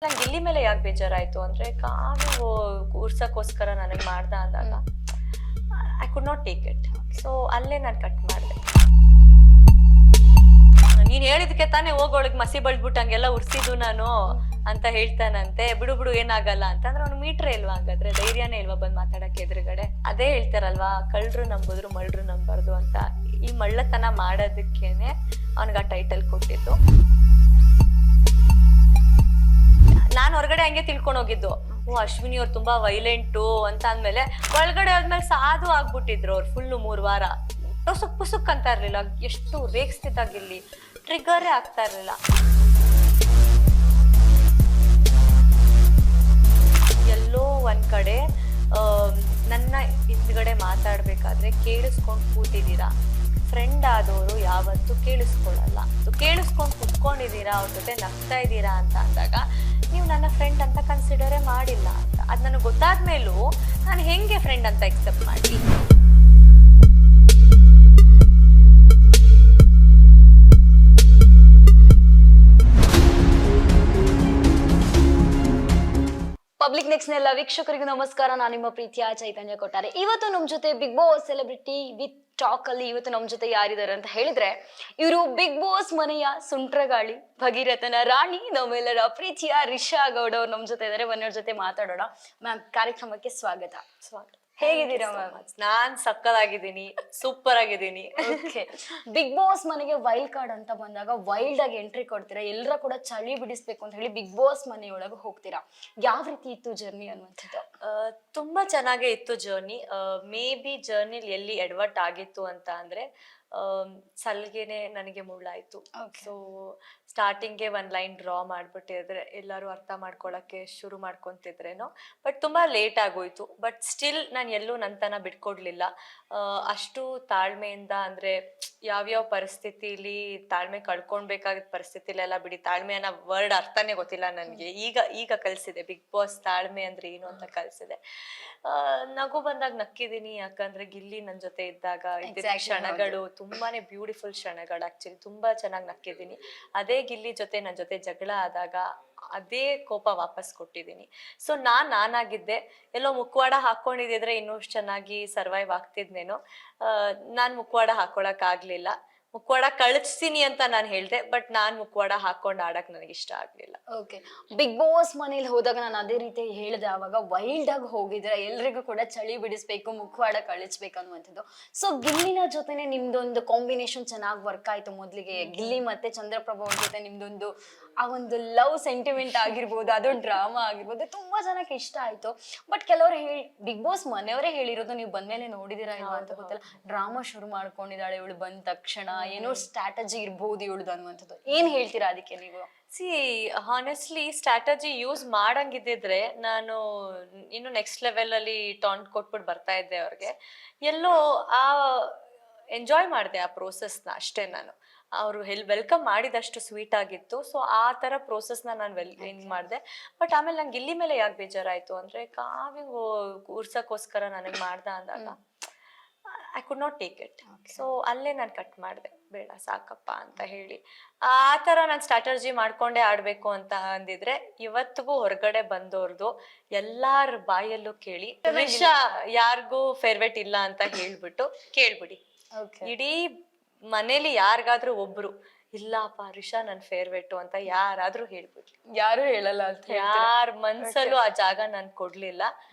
ನಂಗೆ ಗಿಲ್ಲಿ ಮೇಲೆ ಯಾಕೆ ಬೇಜಾರಾಯ್ತು ಅಂದ್ರೆ ಕಾವ್ಯ ಕೂರ್ಸಕ್ಕೋಸ್ಕರ ನನಗೆ ಮಾಡ್ದ ಅಂದಾಗ I could not take it. So ಅಲ್ಲೇ ನಾನು ಕಟ್ ಮಾಡಿದೆ. ನೀನ್ ಹೇಳಿದಕ್ಕೆ ತಾನೇ ಹೋಗೋಳಗ್ ಮಸಿ ಬಳ್ದ್ಬಿಟ್ಟು ಹಂಗೆಲ್ಲ ಉರ್ಸಿದ್ದು ನಾನು ಅಂತ ಹೇಳ್ತಾನಂತೆ. ಬಿಡು ಬಿಡು ಏನಾಗಲ್ಲ ಅಂತಂದ್ರೆ ಅವ್ನು ಮೀಟ್ರೇ ಇಲ್ವಾ, ಹಂಗಾದ್ರೆ ಧೈರ್ಯನೇ ಇಲ್ವಾ ಬಂದ್ ಮಾತಾಡಕ್ಕೆ ಎದುರುಗಡೆ? ಅದೇ ಹೇಳ್ತಾರಲ್ವಾ, ಕಳ್ರು ನಂಬಿದ್ರು ಮಳ್ರು ನಂಬಾರ್ದು ಅಂತ. ಈ ಮಳ್ಳತನ ಮಾಡೋದಕ್ಕೇನೆ ಅವನ್ಗ ಆ ಟೈಟಲ್ ಕೊಟ್ಟಿದ್ದು. ನಾನ್ ಹೊರಗಡೆ ಹಂಗೆ ತಿಳ್ಕೊಂಡ್ ಹೋಗಿದ್ದು, ಓ ಅಶ್ವಿನಿ ಅವ್ರು ತುಂಬಾ ವೈಲೆಂಟು ಅಂತ ಅಂದ್ಮೇಲೆ ಒಳಗಡೆ ಆದ್ಮೇಲೆ ಸಾಧು ಆಗ್ಬಿಟ್ಟಿದ್ರು ಅವ್ರು ಫುಲ್ಲು 3 ವಾರ. ಸುಕ್ ಪುಸುಕ್ ಅಂತ ಇರ್ಲಿಲ್ಲ, ಎಷ್ಟು ರೇಗಿಸ್ತಿದ್ದಾಗಿಲ್ಲಿ ಟ್ರಿಗರೇ ಆಗ್ತಾ ಇರ್ಲಿಲ್ಲ. ಎಲ್ಲೋ ಒಂದ್ ಕಡೆ ನನ್ನ ಹಿಂದ್ಗಡೆ ಮಾತಾಡ್ಬೇಕಾದ್ರೆ ಕೇಳಿಸ್ಕೊಂಡ್ ಕೂತಿದ್ದೀರಾ. ಫ್ರೆಂಡ್ ಆದವರು ಯಾವತ್ತೂ ಕೇಳಿಸ್ಕೊಳ್ಳಲ್ಲ. ಕೇಳಿಸ್ಕೊಂಡ್ ಕುತ್ಕೊಂಡಿದ್ದೀರಾ, ಅವ್ರ ಜೊತೆ ನಗ್ತಾ ಇದ್ದೀರಾ ಅಂತ ಅಂದಾಗ ನೀವು ನನ್ನ ಫ್ರೆಂಡ್ ಅಂತ ಕನ್ಸಿಡರೇ ಮಾಡಿಲ್ಲ ಅಂತ. ಅದ್ ನನಗೆ ಗೊತ್ತಾದ್ಮೇಲೂ ನಾನು ಹೆಂಗೆ ಫ್ರೆಂಡ್ ಅಂತ ಎಕ್ಸೆಪ್ಟ್ ಮಾಡಿ? ಪಬ್ಲಿಕ್ ನೆಕ್ಸ್ಟ್ ನೆಲ್ಲ ವೀಕ್ಷಕರಿಗೂ ನಮಸ್ಕಾರ. ನಾನು ನಿಮ್ಮ ಪ್ರೀತಿಯ ಚೈತನ್ಯ ಕೊಟ್ಟಾರೆ. ಇವತ್ತು ನಮ್ ಜೊತೆ big boss celebrity with talk ಅಲ್ಲಿ ಇವತ್ತು ನಮ್ ಜೊತೆ ಯಾರಿದ್ದಾರೆ ಅಂತ ಹೇಳಿದ್ರೆ, ಇವರು ಬಿಗ್ ಬಾಸ್ ಮನೆಯ ಸುಂಟ್ರಗಾಳಿ, ಭಗೀರಥನ ರಾಣಿ, ನಮ್ಮೆಲ್ಲರ ಪ್ರೀತಿಯ ರಿಷಾ ಗೌಡ ಅವ್ರು ನಮ್ ಜೊತೆ ಇದ್ದಾರೆ. ಬನ್ನೋರ್ ಜೊತೆ ಮಾತಾಡೋಣ. ಮ್ಯಾಮ್, ಕಾರ್ಯಕ್ರಮಕ್ಕೆ ಸ್ವಾಗತ. ಹೇಗಿದ್ದೀರಾ ಮ್ಯಾಮ್? ನಾನ್ ಸಕ್ಕದಾಗಿದ್ದೀನಿ, ಸೂಪರ್ ಆಗಿದ್ದೀನಿ. ಓಕೆ, ಬಿಗ್ ಬಾಸ್ ಮನೆಗೆ ವೈಲ್ಡ್ ಕಾರ್ಡ್ ಅಂತ ಬಂದಾಗ ವೈಲ್ಡ್ ಆಗಿ ಎಂಟ್ರಿ ಕೊಡ್ತೀರಾ, ಎಲ್ಲರ ಕೂಡ ಚಳಿ ಬಿಡಿಸ್ಬೇಕು ಅಂತ ಹೇಳಿ ಬಿಗ್ ಬಾಸ್ ಮನೆಯೊಳಗೆ ಹೋಗ್ತೀರಾ. ಯಾವ ರೀತಿ ಇತ್ತು ಜರ್ನಿ ಅನ್ನುವಂಥದ್ದು? ತುಂಬಾ ಚೆನ್ನಾಗೇ ಇತ್ತು ಜರ್ನಿ. ಮೇ ಬಿ ಜರ್ನಿಲಿ ಎಲ್ಲಿ ಎಡವಟ್ ಆಗಿತ್ತು ಅಂತ ಅಂದ್ರೆ ಸಲ್ಗೆನೆ ನನಗೆ ಮುಳ್ಳಾಯ್ತು. ಸೊ ಸ್ಟಾರ್ಟಿಂಗ್ಗೆ ಒಂದ್ ಲೈನ್ ಡ್ರಾ ಮಾಡ್ಬಿಟ್ಟಿದ್ರೆ ಎಲ್ಲರೂ ಅರ್ಥ ಮಾಡ್ಕೊಳಕ್ಕೆ ಶುರು ಮಾಡ್ಕೊಂತಿದ್ರೇನೋ, ಬಟ್ ತುಂಬಾ ಲೇಟ್ ಆಗೋಯ್ತು. ಬಟ್ ಸ್ಟಿಲ್ ನಾನು ಎಲ್ಲೂ ನಂತನ ಬಿಟ್ಕೊಡ್ಲಿಲ್ಲ. ಅಷ್ಟು ತಾಳ್ಮೆಯಿಂದ, ಅಂದ್ರೆ ಯಾವ್ಯಾವ ಪರಿಸ್ಥಿತಿಲಿ ತಾಳ್ಮೆ ಕಳ್ಕೊಳ್ಬೇಕಾಗಿದ್ದ ಪರಿಸ್ಥಿತಿಲೆಲ್ಲ ಬಿಡಿ, ತಾಳ್ಮೆ ಅನ್ನೋ ವರ್ಡ್ ಅರ್ಥನೇ ಗೊತ್ತಿಲ್ಲ ನನಗೆ. ಈಗ ಕಲ್ಸಿದೆ ಬಿಗ್ ಬಾಸ್ ತಾಳ್ಮೆ ಅಂದ್ರೆ ಏನು ಅಂತ ಕಲ್ಸಿದೆ. ನಗು ಬಂದಾಗ ನಕ್ಕಿದೀನಿ, ಯಾಕಂದ್ರೆ ಗಿಲ್ಲಿ ನನ್ ಜೊತೆ ಇದ್ದಾಗ ಇದ್ದ ಕ್ಷಣಗಳು ತುಂಬಾನೇ ಬ್ಯೂಟಿಫುಲ್ ಕ್ಷಣಗಳು. ಆಕ್ಚುಲಿ ತುಂಬಾ ಚೆನ್ನಾಗಿ ನಕ್ಕಿದೀನಿ. ಅದೇ ಗಿಲ್ಲಿ ಜೊತೆ ನನ್ ಜೊತೆ ಜಗಳ ಆದಾಗ ಅದೇ ಕೋಪ ವಾಪಸ್ ಕೊಟ್ಟಿದ್ದೀನಿ. ಸೊ ನಾನಾಗಿದ್ದೆ. ಎಲ್ಲೋ ಮುಖವಾಡ ಹಾಕೊಂಡಿದ್ರೆ ಇನ್ನೂ ಚೆನ್ನಾಗಿ ಸರ್ವೈವ್ ಆಗ್ತಿದ್ನೇನೋ. ನಾನ್ ಮುಖವಾಡ ಹಾಕೊಳಕ್ ಆಗ್ಲಿಲ್ಲ. ಮುಖವಾಡ ಕಳಿಸ್ತೀನಿ ಅಂತ ನಾನು ಹೇಳ್ದೆ, ಬಟ್ ನಾನ್ ಮುಖವಾಡ ಹಾಕೊಂಡ್ ಆಡಕ್ ನನಗೆ ಇಷ್ಟ ಆಗ್ಲಿಲ್ಲ. ಓಕೆ, ಬಿಗ್ ಬಾಸ್ ಮನೇಲಿ ಹೋದಾಗ ನಾನು ಅದೇ ರೀತಿ ಹೇಳಿದೆ, ಅವಾಗ ವೈಲ್ಡ್ ಆಗಿ ಹೋಗಿದ್ರೆ ಎಲ್ರಿಗೂ ಕೂಡ ಚಳಿ ಬಿಡಿಸ್ಬೇಕು, ಮುಖವಾಡ ಕಳಿಸ್ಬೇಕು ಅನ್ನುವಂಥದ್ದು. ಸೊ ಗಿಲ್ಲಿನ ಜೊತೆನೆ ನಿಮ್ದೊಂದು ಕಾಂಬಿನೇಷನ್ ಚೆನ್ನಾಗಿ ವರ್ಕ್ ಆಯ್ತು. ಮೊದ್ಲಿಗೆ ಗಿಲ್ಲಿ ಮತ್ತೆ ಚಂದ್ರಪ್ರಭಾ ಅವ್ರ ಜೊತೆ ನಿಮ್ದೊಂದು ಆ ಒಂದು ಲವ್ ಸೆಂಟಿಮೆಂಟ್ ಆಗಿರ್ಬೋದು, ಅದು ಡ್ರಾಮಾ ಆಗಿರ್ಬೋದು, ತುಂಬಾ ಜನಕ್ಕೆ ಇಷ್ಟ ಆಯ್ತು. ಬಟ್ ಕೆಲವರು ಬಿಗ್ ಬಾಸ್ ಮನೆಯವರೇ ಹೇಳಿರೋದು, ನೀವು ಬಂದ್ಮೇಲೆ ನೋಡಿದಿರಾ ಇಲ್ವಾ ಅಂತ ಗೊತ್ತಿಲ್ಲ, ಡ್ರಾಮಾ ಶುರು ಮಾಡ್ಕೊಂಡಿದ್ದಾಳೆ ಇವಳು ಬಂದ ತಕ್ಷಣ, ಏನೋ ಸ್ಟ್ರಾಟಜಿ ಇರ್ಬೋದು ಇವಳದು ಅನ್ನುವಂಥದ್ದು. ಏನ್ ಹೇಳ್ತೀರಾ ಅದಕ್ಕೆ ನೀವು? ಸಿ ಹಾನೆಸ್ಟ್ಲಿ ಸ್ಟ್ರಾಟಜಿ ಯೂಸ್ ಮಾಡಂಗಿದ್ದಿದ್ರೆ ನಾನು ಇನ್ನು ನೆಕ್ಸ್ಟ್ ಲೆವೆಲ್ ಅಲ್ಲಿ ಟಾಂಟ್ ಕೊಟ್ಬಿಟ್ಟು ಬರ್ತಾ ಇದ್ದೆ ಅವ್ರಿಗೆ. ಎಲ್ಲೋ ಆ ಎಂಜಾಯ್ ಮಾಡಿದೆ ಆ ಪ್ರೋಸೆಸ್ನ ಅಷ್ಟೇ. ನಾನು ಅವರು ವೆಲ್ಕಮ್ ಮಾಡಿದಷ್ಟು ಸ್ವೀಟ್ ಆಗಿತ್ತು. ಸೊ ಆ ತರ ಪ್ರೋಸೆಸ್ನ ನಾನು ಮಾಡಿದೆ. ಬಟ್ ಆಮೇಲೆ ನಂಗೆ ಇಲ್ಲಿ ಮೇಲೆ ಯಾಕೆ ಬೇಜಾರಾಯ್ತು ಅಂದ್ರೆ ಕಾವ್ಯ ಕೂರ್ಸಕ್ಕೋಸ್ಕರ ನನಗೆ ಮಾಡ್ದ ಅಂದಾಗ I could not take it. So ಅಲ್ಲೇ ನಾನು ಕಟ್ ಮಾಡಿದೆ, ಬೇಡ ಸಾಕಪ್ಪ ಅಂತ ಹೇಳಿ. ಆ ತರ ನಾನು ಸ್ಟ್ರಾಟಜಿ ಮಾಡ್ಕೊಂಡೇ ಆಡ್ಬೇಕು ಅಂತ ಅಂದಿದ್ರೆ ಇವತ್ತಿಗೂ ಹೊರಗಡೆ ಬಂದೋರ್ದು ಎಲ್ಲಾರ ಬಾಯಲ್ಲೂ ಕೇಳಿ, ರಿಷಾ ಯಾರಿಗೂ ಫೇವ್ರೇಟ್ ಇಲ್ಲ ಅಂತ ಹೇಳ್ಬಿಟ್ಟು ಕೇಳ್ಬಿಡಿ. ಇಡೀ ಮನೇಲಿ ಯಾರಿಗಾದ್ರೂ ಒಬ್ರು ಇಲ್ಲಪ್ಪ ರಿಷಾ ನನ್ ಫೇವ್ರೇಟು ಅಂತ ಯಾರಾದ್ರೂ ಹೇಳ್ಬಿಡ್ಲಿ. ಯಾರು ಹೇಳಲ್ಲ ಅಂತ ಯಾರ ಮನ್ಸಲ್ಲೂ ಆ ಜಾಗ ನಾನ್ ಕೊಡ್ಲಿಲ್ಲ.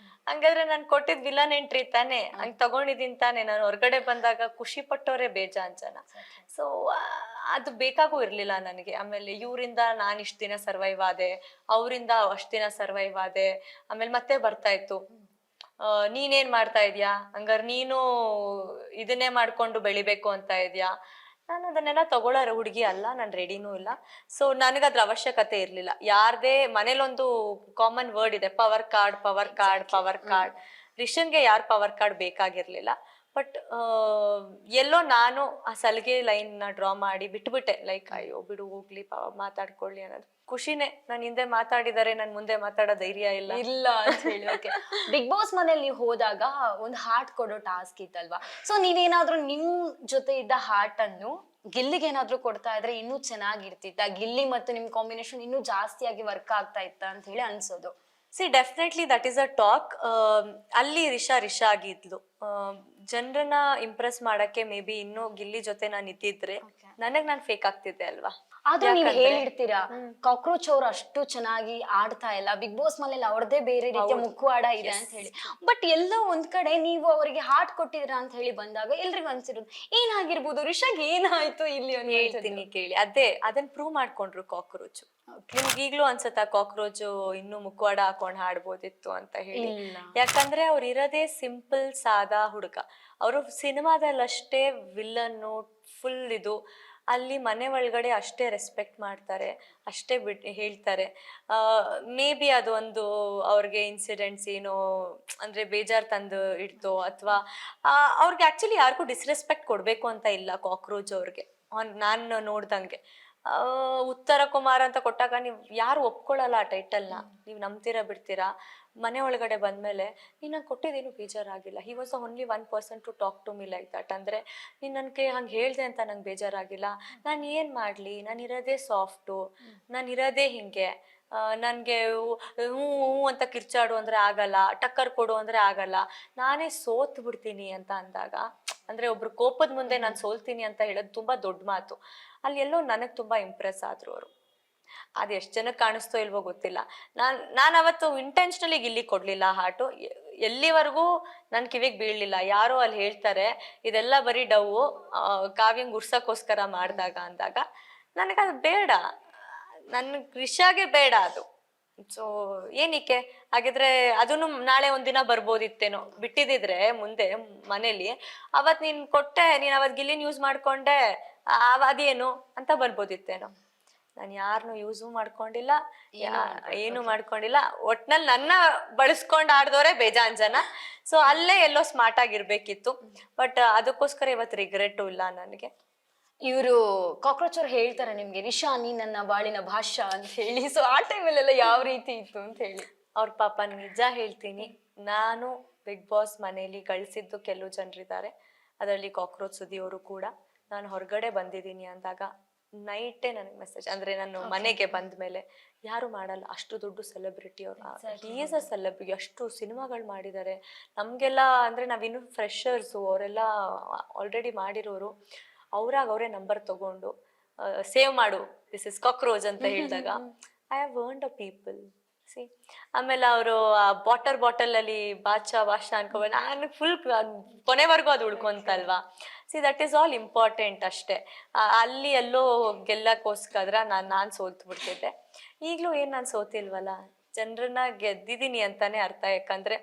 ಹಂಗಾದ್ರೆ ನಾನ್ ಕೊಟ್ಟಿದ್ ವಿಲನ್ ಎಂಟ್ರಿ ತಾನೆ, ಹಂಗ್ ತಗೊಂಡಿದೀನಿ ತಾನೆ. ನಾನು ಹೊರಗಡೆ ಬಂದಾಗ ಖುಷಿ ಪಟ್ಟವ್ರೆ ಬೇಜಾನ್ ಜನ. ಸೊ ಅದು ಬೇಕಾಗೂ ಇರ್ಲಿಲ್ಲ ನನಗೆ. ಆಮೇಲೆ ಇವರಿಂದ ನಾನ್ ಇಷ್ಟ ದಿನ ಸರ್ವೈವ್ ಆದೆ, ಅವರಿಂದ ಅಷ್ಟ್ ದಿನ ಸರ್ವೈವ್ ಆದೆ. ಆಮೇಲೆ ಮತ್ತೆ ಬರ್ತಾ ಇತ್ತು, ನೀನೇನ್ ಮಾಡ್ತಾ ಇದ್ಯಾ, ಹಂಗಾರೆ ನೀನು ಇದನ್ನೇ ಮಾಡ್ಕೊಂಡು ಬೆಳಿಬೇಕು ಅಂತ ಇದ್ಯಾ. ನಾನು ಅದನ್ನೆಲ್ಲ ತಗೊಳ್ಳೋ ಹುಡುಗಿ ಅಲ್ಲ, ನಾನು ರೆಡಿನೂ ಇಲ್ಲ. ಸೊ ನನಗದ್ರ ಅವಶ್ಯಕತೆ ಇರ್ಲಿಲ್ಲ. ಯಾರ್ದೇ ಮನೇಲೊಂದು ಕಾಮನ್ ವರ್ಡ್ ಇದೆ, power card power card power card. ರಿಷನ್ಗೆ ಯಾರ್ ಪವರ್ ಕಾರ್ಡ್ ಬೇಕಾಗಿರ್ಲಿಲ್ಲ. ಬಟ್ ಎಲ್ಲೋ ನಾನು ಆ ಸಲಿಗೆ ಲೈನ್ ನ ಡ್ರಾ ಮಾಡಿ ಬಿಟ್ಬಿಟ್ಟೆ. ಲೈಕ್ ಅಯ್ಯೋ ಬಿಡು ಹೋಗ್ಲಿ, ಮಾತಾಡ್ಕೊಳ್ಳಿ ಅನ್ನೋದು ಖುಷಿನೇ. ನಾನು ಹಿಂದೆ ಮಾತಾಡಿದರೆ ನನ್ ಮುಂದೆ ಮಾತಾಡೋ ಧೈರ್ಯ ಇಲ್ಲ ಅಂತ ಹೇಳಿ. ಓಕೆ, ಬಿಗ್ ಬಾಸ್ ಮನೇಲಿ ನೀವು ಹೋದಾಗ ಒಂದು ಹಾರ್ಟ್ ಕೊಡೋ ಟಾಸ್ಕ್ ಇತ್ತಲ್ವಾ? ಸೊ ನೀವೇನಾದ್ರೂ ನಿಮ್ ಜೊತೆ ಇದ್ದ ಹಾರ್ಟ್ ಅನ್ನು ಗಿಲ್ಲಿಗೆ ಏನಾದ್ರೂ ಕೊಡ್ತಾ ಇದ್ರೆ ಇನ್ನೂ ಚೆನ್ನಾಗಿರ್ತಿತ್ತ, ಗಿಲ್ಲಿ ಮತ್ತು ನಿಮ್ ಕಾಂಬಿನೇಷನ್ ಇನ್ನೂ ಜಾಸ್ತಿಯಾಗಿ ವರ್ಕ್ ಆಗ್ತಾ ಇತ್ತ ಅಂತ ಹೇಳಿ ಅನ್ಸೋದು. C definitely that is a talk. ಅಲ್ಲಿ ರಿಷಾ ಆಗಿದ್ಲು. ಜನರನ್ನ ಇಂಪ್ರೆಸ್ ಮಾಡಕ್ಕೆ ಮೇ ಬಿ ಇನ್ನೂ ಗಿಲ್ಲಿ ಜೊತೆ ನಾನು ಇದ್ದಿದ್ರೆ ನಾನು ಫೇಕ್ ಆಗ್ತಿದ್ದೆ ಅಲ್ವಾ. ಆದ್ರೂ ನೀವ್ ಯಾಕಂದ್ರೆ ಹೇಳಿರ್ತೀರಾ ಕಾಕ್ರೋಚ್ ಅವ್ರು ಅಷ್ಟು ಚೆನ್ನಾಗಿ ಆಡ್ತಾ ಇಲ್ಲ, ಬಿಗ್ ಬಾಸ್ ಮನೇಲಿ ಅವ್ರದೇ ಬೇರೆ ರೀತಿಯ ಮುಖವಾಡ ಇದೆ ಅಂತ ಹೇಳಿ. ಬಟ್ ಎಲ್ಲೋ ಒಂದ್ ಕಡೆ ನೀವು ಅವರಿಗೆ ಹಾರ್ಟ್ ಕೊಟ್ಟಿದ್ರ ಅಂತ ಹೇಳಿ ಬಂದಾಗ ಎಲ್ರಿಗೂ ಅನ್ಸಿರೋದು ಏನಾಗಿರ್ಬೋದು, ರಿಷಾಗ್ ಏನಾಯ್ತು ಇಲ್ಲಿ ಅಂತ ಹೇಳ್ತೀನಿ ಕೇಳಿ. ಅದನ್ನ ಪ್ರೂವ್ ಮಾಡ್ಕೊಂಡ್ರು ಕಾಕ್ರೋಚ್. ನಿಮ್ಗೆ ಈಗ್ಲೂ ಅನ್ಸತ್ತಾ ಕಾಕ್ರೋಚ್ ಇನ್ನು ಮುಖವಾಡ ಹಾಕೊಂಡ್ ಹಾಡ್ಬೋದಿತ್ತು ಅಂತ ಹೇಳಿ? ಯಾಕಂದ್ರೆ ಅವ್ರು ಇರೋದೇ ಸಿಂಪಲ್ ಸಾದಾ ಹುಡುಗ. ಅವರು ಸಿನಿಮಾದಲ್ಲಷ್ಟೇ ವಿಲ್ಲನ್ನು ಫುಲ್ ಇದು, ಅಲ್ಲಿ ಮನೆ ಒಳಗಡೆ ಅಷ್ಟೇ ರೆಸ್ಪೆಕ್ಟ್ ಮಾಡ್ತಾರೆ, ಅಷ್ಟೇ ಹೇಳ್ತಾರೆ. ಮೇ ಬಿ ಅದೊಂದು ಅವ್ರಿಗೆ ಇನ್ಸಿಡೆಂಟ್ಸ್ ಏನೋ ಅಂದ್ರೆ ಬೇಜಾರ್ ತಂದು ಇಡ್ತೋ ಅಥವಾ ಅವ್ರಿಗೆ ಆಕ್ಚುಲಿ ಯಾರಿಗೂ ಡಿಸ್ರೆಸ್ಪೆಕ್ಟ್ ಕೊಡ್ಬೇಕು ಅಂತ ಇಲ್ಲ ಕಾಕ್ರೋಚ್ ಅವ್ರಿಗೆ. ನಾನು ನೋಡ್ದಂಗೆ ಉತ್ತರ ಕುಮಾರ್ ಅಂತ ಕೊಟ್ಟಾಗ ನೀವು ಯಾರು ಒಪ್ಕೊಳ್ಳಲ್ಲ ಆ ಟೈಟಲ್ನ. ನೀವು ನಂಬ್ತೀರಾ ಬಿಡ್ತೀರಾ, ಮನೆ ಒಳಗಡೆ ಬಂದ್ಮೇಲೆ ನೀನು ನಂಗೆ ಕೊಟ್ಟಿದ್ದೇನು ಬೇಜಾರಾಗಿಲ್ಲ. He was only 1% to talk to me like that. ಅಂದರೆ ನೀನು ನನಗೆ ಹಂಗೆ ಹೇಳ್ದೆ ಅಂತ ನಂಗೆ ಬೇಜಾರಾಗಿಲ್ಲ. ನಾನು ಏನು ಮಾಡಲಿ, ನಾನು ಇರೋದೇ ಸಾಫ್ಟು, ನಾನು ಇರೋದೇ ಹಿಂಗೆ. ನನಗೆ ಹ್ಞೂ ಹ್ಞೂ ಅಂತ ಕಿರ್ಚಾಡು ಅಂದರೆ ಆಗಲ್ಲ, ಟಕ್ಕರ್ ಕೊಡು ಅಂದರೆ ಆಗಲ್ಲ, ನಾನೇ ಸೋತ್ ಬಿಡ್ತೀನಿ ಅಂತ ಅಂದಾಗ, ಅಂದರೆ ಒಬ್ರು ಕೋಪದ ಮುಂದೆ ನಾನು ಸೋಲ್ತೀನಿ ಅಂತ ಹೇಳೋದು ತುಂಬ ದೊಡ್ಡ ಮಾತು. ಅಲ್ಲಿ ಎಲ್ಲೋ ನನಗೆ ತುಂಬ ಇಂಪ್ರೆಸ್ ಆದರು ಅವರು. ಅದು ಎಷ್ಟು ಜನಕ್ಕೆ ಕಾಣಿಸ್ತೋ ಇಲ್ವೋ ಗೊತ್ತಿಲ್ಲ. ನಾನು ಅವತ್ತು ಇಂಟೆನ್ಷನಲಿ ಗಿಲ್ಲಿ ಕೊಡ್ಲಿಲ್ಲ ಹಾಟು. ಎಲ್ಲಿವರೆಗೂ ನನ್ನ ಕಿವಿಗೆ ಬೀಳಲಿಲ್ಲ. ಯಾರೋ ಅಲ್ಲಿ ಹೇಳ್ತಾರೆ ಇದೆಲ್ಲ ಬರೀ ಡವ್ವು, ಕಾವ್ಯಂಗ್ ಉರ್ಸಕ್ಕೋಸ್ಕರ ಮಾಡಿದಾಗ ಅಂದಾಗ ನನಗದು ಬೇಡ, ನನ್ನ ರಿಷಾಗೆ ಬೇಡ ಅದು. ಸೊ ಏನಕ್ಕೆ ಹಾಗಿದ್ರೆ ಅದನ್ನು ನಾಳೆ ಒಂದಿನ ಬರ್ಬೋದಿತ್ತೇನೋ, ಬಿಟ್ಟಿದ್ರೆ ಮುಂದೆ ಮನೇಲಿ ಅವತ್ ನೀನ್ ಕೊಟ್ಟೆ, ನೀನ್ ಅವತ್ ಗಿಲ್ಲಿನ್ ಯೂಸ್ ಮಾಡ್ಕೊಂಡೆ, ಅದೇನು ಅಂತ ಬರ್ಬೋದಿತ್ತೇನೋ. ನಾನು ಯಾರನ್ನು ಯೂಸು ಮಾಡ್ಕೊಂಡಿಲ್ಲ, ಏನು ಮಾಡ್ಕೊಂಡಿಲ್ಲ. ಒಟ್ನಲ್ಲಿ ನನ್ನ ಬಳಸ್ಕೊಂಡ್ ಆಡ್ದವ್ರೆ ಬೇಜಾನ್ ಜನ. ಸೊ ಅಲ್ಲೇ ಎಲ್ಲೋ ಸ್ಮಾರ್ಟ್ ಆಗಿರ್ಬೇಕಿತ್ತು. ಬಟ್ ಅದಕ್ಕೋಸ್ಕರ ಇವತ್ತು ರಿಗ್ರೆಟು ಇಲ್ಲ ನನಗೆ. ಇವರು ಕಾಕ್ರೋಚ್ ಅವ್ರು ಹೇಳ್ತಾರೆ ನಿಮ್ಗೆ ರಿಷಾ ನೀ ನನ್ನ ಬಾಳಿನ ಭಾಷಾ ಅಂತ ಹೇಳಿ. ಸೊ ಆ ಟೈಮಲ್ಲೆಲ್ಲ ಯಾವ ರೀತಿ ಇತ್ತು ಅಂತ ಹೇಳಿ? ಅವ್ರ ಪಾಪ ನಿಜ ಹೇಳ್ತೀನಿ, ನಾನು ಬಿಗ್ ಬಾಸ್ ಮನೇಲಿ ಗಳಿಸಿದ್ದು ಕೆಲವು ಜನರಿದ್ದಾರೆ, ಅದರಲ್ಲಿ ಕಾಕ್ರೋಚ್ ಸುದಿಯವರು ಕೂಡ. ನಾನು ಹೊರಗಡೆ ಬಂದಿದ್ದೀನಿ ಅಂದಾಗ ನೈಟೇ ನನಗೆ ಮೆಸೇಜ್, ಅಂದ್ರೆ ನಾನು ಮನೆಗೆ ಬಂದ ಮೇಲೆ ಯಾರು ಮಾಡಲ್ಲ ಅಷ್ಟು ದೊಡ್ಡ ಸೆಲೆಬ್ರಿಟಿ ಅವರು. ಈಸ್ ಅ ಸೆಲೆಬ್ರಿಟಿ, ಅಷ್ಟು ಸಿನಿಮಾಗಳು ಮಾಡಿದ್ದಾರೆ ನಮ್ಗೆಲ್ಲ. ಅಂದ್ರೆ ನಾವಿನ್ನು ಫ್ರೆಶರ್ಸು, ಅವರೆಲ್ಲ ಆಲ್ರೆಡಿ ಮಾಡಿರೋರು. ಅವರೇ ನಂಬರ್ ತಗೊಂಡು ಸೇವ್ ಮಾಡು, ದಿಸ್ ಇಸ್ ಕಾಕ್ರೋಚ್ ಅಂತ ಹೇಳಿದಾಗ I have warned a people. See ಆಮೇಲೆ ಅವರು ಬಾಟಲ್ ಅಲ್ಲಿ ಭಾಷ ಅನ್ಕೋಬೇಡ, ನಾನು ಫುಲ್ ಕೊನೆವರೆಗೂ ಅದು ಉಳ್ಕೊಂತಲ್ವಾ. See that is all important ಅಷ್ಟೇ. ಅಲ್ಲಿ ಎಲ್ಲೋ ಗೆಲ್ಲಕ್ಕೋಸ್ಕರ ನಾನು ಸೋಲ್ತು ಬಿಡ್ತಿದ್ದೆ. ಈಗಲೂ ನಾನು ಸೋತಿಲ್ವಲ್ಲ, ಜನರನ್ನ ಗೆದ್ದಿದ್ದೀನಿ ಅಂತಾನೆ ಅರ್ಥ. ಯಾಕಂದ್ರೆ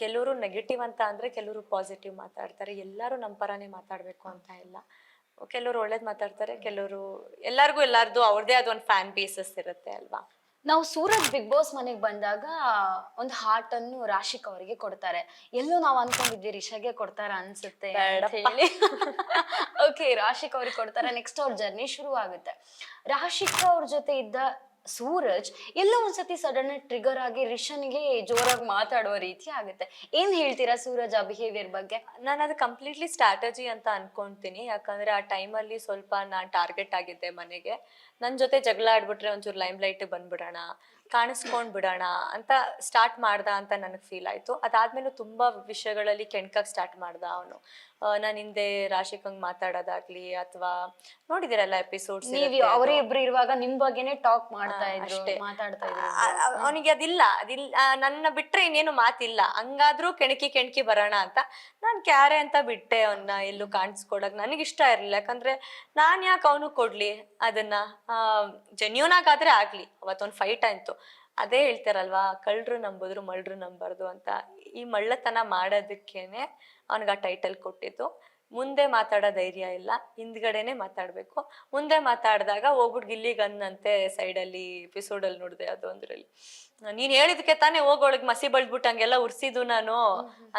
ಕೆಲವರು ನೆಗೆಟಿವ್ ಅಂತ ಅಂದ್ರೆ ಕೆಲವರು ಪಾಸಿಟಿವ್ ಮಾತಾಡ್ತಾರೆ. ಎಲ್ಲರೂ ನಮ್ಮ ಪರಾನೇ ಮಾತಾಡ್ಬೇಕು ಅಂತ ಇಲ್ಲ. ಕೆಲವರು ಒಳ್ಳೇದ್ ಮಾತಾಡ್ತಾರೆ, ಕೆಲವರು ಎಲ್ಲಾರ್ದು ಅವ್ರದೇ ಆದ ಒಂದು ಫ್ಯಾನ್ ಬೇಸಸ್ ಇರುತ್ತೆ ಅಲ್ವಾ. ನಾವು ಸೂರಜ್ ಬಿಗ್ ಬಾಸ್ ಮನೆಗೆ ಬಂದಾಗ ಒಂದು ಹಾರ್ಟ್ ಅನ್ನು ರಾಶಿಕ್ ಅವರಿಗೆ ಕೊಡ್ತಾರೆ. ಎಲ್ಲೋ ನಾವು ಅನ್ಕೊಂಡಿದ್ವಿ ರಿಷಾಗೆ ಕೊಡ್ತಾರ ಅನ್ಸುತ್ತೆ ಅಂತ ಹೇಳಿ. ಓಕೆ, ರಾಶಿಕ್ ಅವ್ರಿಗೆ ಕೊಡ್ತಾರೆ. ನೆಕ್ಸ್ಟ್ ಅವ್ರ ಜರ್ನಿ ಶುರು ಆಗುತ್ತೆ. ರಾಶಿಕ್ ಅವ್ರ ಜೊತೆ ಇದ್ದ ಸೂರಜ್ ಎಲ್ಲೋ ಒಂದ್ಸತಿ ಸಡನ್ ಟ್ರಿಗರ್ ಆಗಿ ರಿಷನ್ಗೆ ಜೋರಾಗಿ ಮಾತಾಡುವ ರೀತಿ ಆಗುತ್ತೆ. ಏನ್ ಹೇಳ್ತೀರಾ ಸೂರಜ್ ಆ ಬಿಹೇವಿಯರ್ ಬಗ್ಗೆ? ನಾನು ಅದು ಕಂಪ್ಲೀಟ್ಲಿ ಸ್ಟ್ರಾಟಜಿ ಅಂತ ಅನ್ಕೊಂತೀನಿ. ಯಾಕಂದ್ರೆ ಆ ಟೈಮಲ್ಲಿ ಸ್ವಲ್ಪ ನಾನು ಟಾರ್ಗೆಟ್ ಆಗಿದ್ದೆ ಮನೆಗೆ. ನನ್ನ ಜೊತೆ ಜಗಳ ಆಡ್ಬಿಟ್ರೆ ಒಂಚೂರು ಲೈಮ್ ಲೈಟ್ ಬಂದ್ಬಿಡೋಣ, ಕಾಣಿಸ್ಕೊಂಡ್ ಬಿಡೋಣ ಅಂತ ಸ್ಟಾರ್ಟ್ ಮಾಡ್ದ ಅಂತ ನನಗೆ ಫೀಲ್ ಆಯ್ತು. ಅದಾದ್ಮೇಲೆ ತುಂಬಾ ವಿಷಯಗಳಲ್ಲಿ ಕೆಣ್ಕಕ್ ಸ್ಟಾರ್ಟ್ ಮಾಡ್ದ ಅವನು. ನಾನು ಹಿಂದೆ ರಾಶಿಕಂಗ್ ಮಾತಾಡೋದಾಗ್ಲಿ ಅಥವಾ ನೋಡಿದಿರಲ್ಲ ಎಪಿಸೋಡ್ಸ್, ಅವರೇ ಇಬ್ರು ಇರುವಾಗ ನಿಮ್ ಬಗ್ಗೆನೇ ಟಾಕ್ ಮಾಡ್ತಾ ಇದ್ರು, ಮಾತಾಡ್ತಾ ಇದ್ರು. ಅವನಿಗೆ ಅದಿಲ್ಲ ನನ್ನ ಬಿಟ್ರೆ ಇನ್ನೇನು ಮಾತಿಲ್ಲ. ಹಂಗಾದ್ರೂ ಕೆಣಕಿ ಬರೋಣ ಅಂತ ನಾನ್ ಕ್ಯಾರೆ ಅಂತ ಬಿಟ್ಟೆ ಅವನ್ನ. ಎಲ್ಲೂ ಕಾಣಿಸ್ಕೊಡಕ್ ನನಗಿಷ್ಟ ಇರ್ಲಿಲ್ಲ. ಯಾಕಂದ್ರೆ ನಾನ್ ಯಾಕೆ ಅವನು ಕೊಡ್ಲಿ ಅದನ್ನ. ಜೆನ್ಯೂನ್ ಆಗಾದ್ರೆ ಆಗ್ಲಿ. ಅವತ್ತೊಂದು ಫೈಟ್ ಆಯ್ತು. ಅದೇ ಹೇಳ್ತಾರಲ್ವಾ, ಕಳ್ರು ನಂಬಿದ್ರು ಮಳ್ರು ನಂಬಾರ್ದು ಅಂತ. ಈ ಮಳ್ಳತನ ಮಾಡೋದಕ್ಕೇನೆ ಅವನಿಗೆ ಆ ಟೈಟಲ್ ಕೊಟ್ಟಿದ್ದು. ಮುಂದೆ ಮಾತಾಡೋ ಧೈರ್ಯ ಇಲ್ಲ, ಹಿಂದ್ಗಡೆನೆ ಮಾತಾಡ್ಬೇಕು. ಮುಂದೆ ಮಾತಾಡಿದಾಗ ಹೋಗ್ಬಿಟ್ಟು ಗಿಲ್ಲಿಗನ್ನಂತೆ ಸೈಡಲ್ಲಿ ಎಪಿಸೋಡಲ್ಲಿ ನೋಡಿದೆ ಅದು ಒಂದ್ರಲ್ಲಿ, ನೀನ್ ಹೇಳಿದಕ್ಕೆ ತಾನೇ ಹೋಗೋಳಗ್ ಮಸಿ ಬಳ್ದ್ಬಿಟ್ಟು ಹಂಗೆಲ್ಲ ಉರ್ಸಿದ್ದು ನಾನು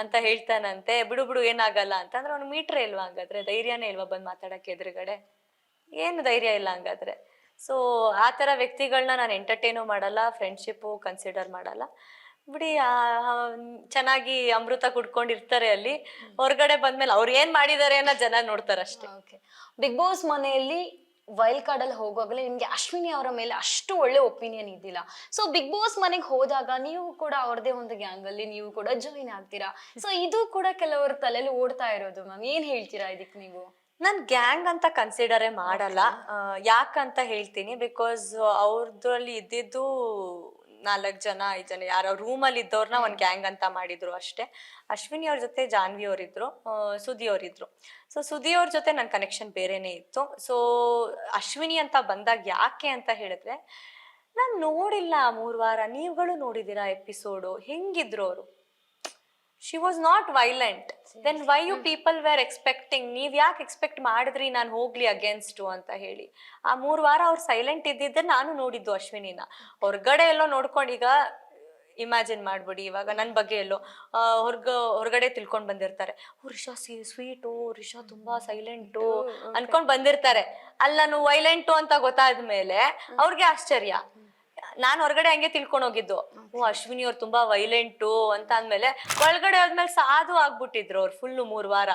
ಅಂತ ಹೇಳ್ತಾನಂತೆ. ಬಿಡು ಏನಾಗಲ್ಲ ಅಂತ. ಅಂದ್ರೆ ಅವ್ನು ಮೀಟ್ರೇ ಇಲ್ವಾ ಹಂಗಾದ್ರೆ? ಧೈರ್ಯನೇ ಇಲ್ವಾ ಬಂದ್ ಮಾತಾಡಕ್ಕೆ ಎದುರುಗಡೆ? ಏನು ಧೈರ್ಯ ಇಲ್ಲ ಹಂಗಾದ್ರೆ? ಸೊ ಆ ಥರ ವ್ಯಕ್ತಿಗಳನ್ನ ನಾನು ಎಂಟರ್ಟೈನು ಮಾಡಲ್ಲ, ಫ್ರೆಂಡ್ಶಿಪ್ಪು ಕನ್ಸಿಡರ್ ಮಾಡಲ್ಲ. ಬಿಡಿ ಚೆನ್ನಾಗಿ ಅಮೃತ ಕುಡ್ಕೊಂಡಿರ್ತಾರೆ ಅಲ್ಲಿ. ಹೊರಗಡೆ ಬಂದ್ಮೇಲೆ ಅವ್ರು ಏನ್ ಮಾಡಿದಾರೆ ಅನ್ನೋ ಜನ ನೋಡ್ತಾರಷ್ಟೇ. ಓಕೆ. ಬಿಗ್ ಬಾಸ್ ಮನೆಯಲ್ಲಿ ವೈಲ್ಡ್ ಕಾರ್ಡ್ ಅಲ್ಲಿ ಹೋಗುವಾಗಲೇ ನಿಮ್ಗೆ ಅಶ್ವಿನಿ ಅವರ ಮೇಲೆ ಅಷ್ಟು ಒಳ್ಳೆ ಒಪಿನಿಯನ್ ಇದ್ದಿಲ್ಲ. ಸೊ ಬಿಗ್ ಬಾಸ್ ಮನೆಗೆ ಹೋದಾಗ ನೀವು ಕೂಡ ಅವ್ರದೇ ಒಂದು ಗ್ಯಾಂಗ್ ಅಲ್ಲಿ ನೀವು ಕೂಡ ಜಾಯಿನ್ ಆಗ್ತೀರಾ. ಸೊ ಇದು ಕೂಡ ಕೆಲವರ ತಲೆಯಲ್ಲಿ ಓಡ್ತಾ ಇರೋದು ಮ್ಯಾಮ್, ಏನ್ ಹೇಳ್ತೀರಾ ಇದಕ್ಕೆ ನೀವು? ನಾನ್ ಗ್ಯಾಂಗ್ ಅಂತ ಕನ್ಸಿಡರೇ ಮಾಡಲ್ಲ. ಯಾಕಂತ ಹೇಳ್ತೀನಿ, ಬಿಕಾಸ್ ಅವ್ರದ್ರಲ್ಲಿ ಇದ್ದಿದ್ದು 4 ಜನ 5 ಜನ ಯಾರೋ ರೂಮಲ್ಲಿ ಇದ್ದವ್ರನ್ನ ಒಂದ್ ಗ್ಯಾಂಗ್ ಅಂತ ಮಾಡಿದ್ರು ಅಷ್ಟೇ. ಅಶ್ವಿನಿ ಅವ್ರ ಜೊತೆ ಜಾನ್ವಿ ಅವ್ರಿದ್ರು, ಸುದಿ ಅವ್ರಿದ್ರು. ಸೊ ಸುದಿ ಅವ್ರ ಜೊತೆ ನನ್ನ ಕನೆಕ್ಷನ್ ಬೇರೆನೇ ಇತ್ತು. ಸೊ ಅಶ್ವಿನಿ ಅಂತ ಬಂದಾಗ ಯಾಕೆ ಅಂತ ಹೇಳಿದ್ರೆ, ನಾನ್ ನೋಡಿಲ್ಲ 3 ವಾರ, ನೀವುಗಳು ನೋಡಿದೀರಾ ಎಪಿಸೋಡು, ಹೆಂಗಿದ್ರು ಅವರು. She was not violent. Then why you people were expecting, ನೀವ್ ಯಾಕೆ ಎಕ್ಸ್ಪೆಕ್ಟ್ ಮಾಡಿದ್ರಿ ನಾನು ಹೋಗ್ಲಿ ಅಗೇನ್ಸ್ಟ್ ಅಂತ ಹೇಳಿ. ಆ 3 ವಾರ ಅವ್ರು ಸೈಲೆಂಟ್ ಇದ್ದಿದ್ದೆ ನಾನು ನೋಡಿದ್ದು ಅಶ್ವಿನಿನ. ಹೊರಗಡೆ ಎಲ್ಲೋ ನೋಡ್ಕೊಂಡು, ಈಗ ಇಮ್ಯಾಜಿನ್ ಮಾಡ್ಬಿಡಿ, ಇವಾಗ ನನ್ನ ಬಗ್ಗೆ ಎಲ್ಲೋ ಹೊರಗಡೆ ತಿಳ್ಕೊಂಡ್ ಬಂದಿರ್ತಾರೆ, ಓ ರಿಷಾ ಸ್ವೀಟು, ರಿಷಾ ತುಂಬಾ ಸೈಲೆಂಟು ಅನ್ಕೊಂಡ್ ಬಂದಿರ್ತಾರೆ. ಅಲ್ಲಿ ನಾನು ವೈಲೆಂಟು ಅಂತ ಗೊತ್ತಾದ್ಮೇಲೆ ಅವ್ರಿಗೆ ಆಶ್ಚರ್ಯ. ನಾನ್ ಹೊರಗಡೆ ಹಂಗೆ ತಿಳ್ಕೊಂಡ್ ಹೋಗಿದ್ದು, ಓ ಅಶ್ವಿನಿ ಅವ್ರು ತುಂಬಾ ವೈಲೆಂಟು ಅಂತ ಅಂದ್ಮೇಲೆ ಒಳಗಡೆ ಹೋದ್ಮೇಲೆ ಸಾಧು ಆಗ್ಬಿಟ್ಟಿದ್ರು ಅವ್ರು ಫುಲ್ 3 ವಾರ.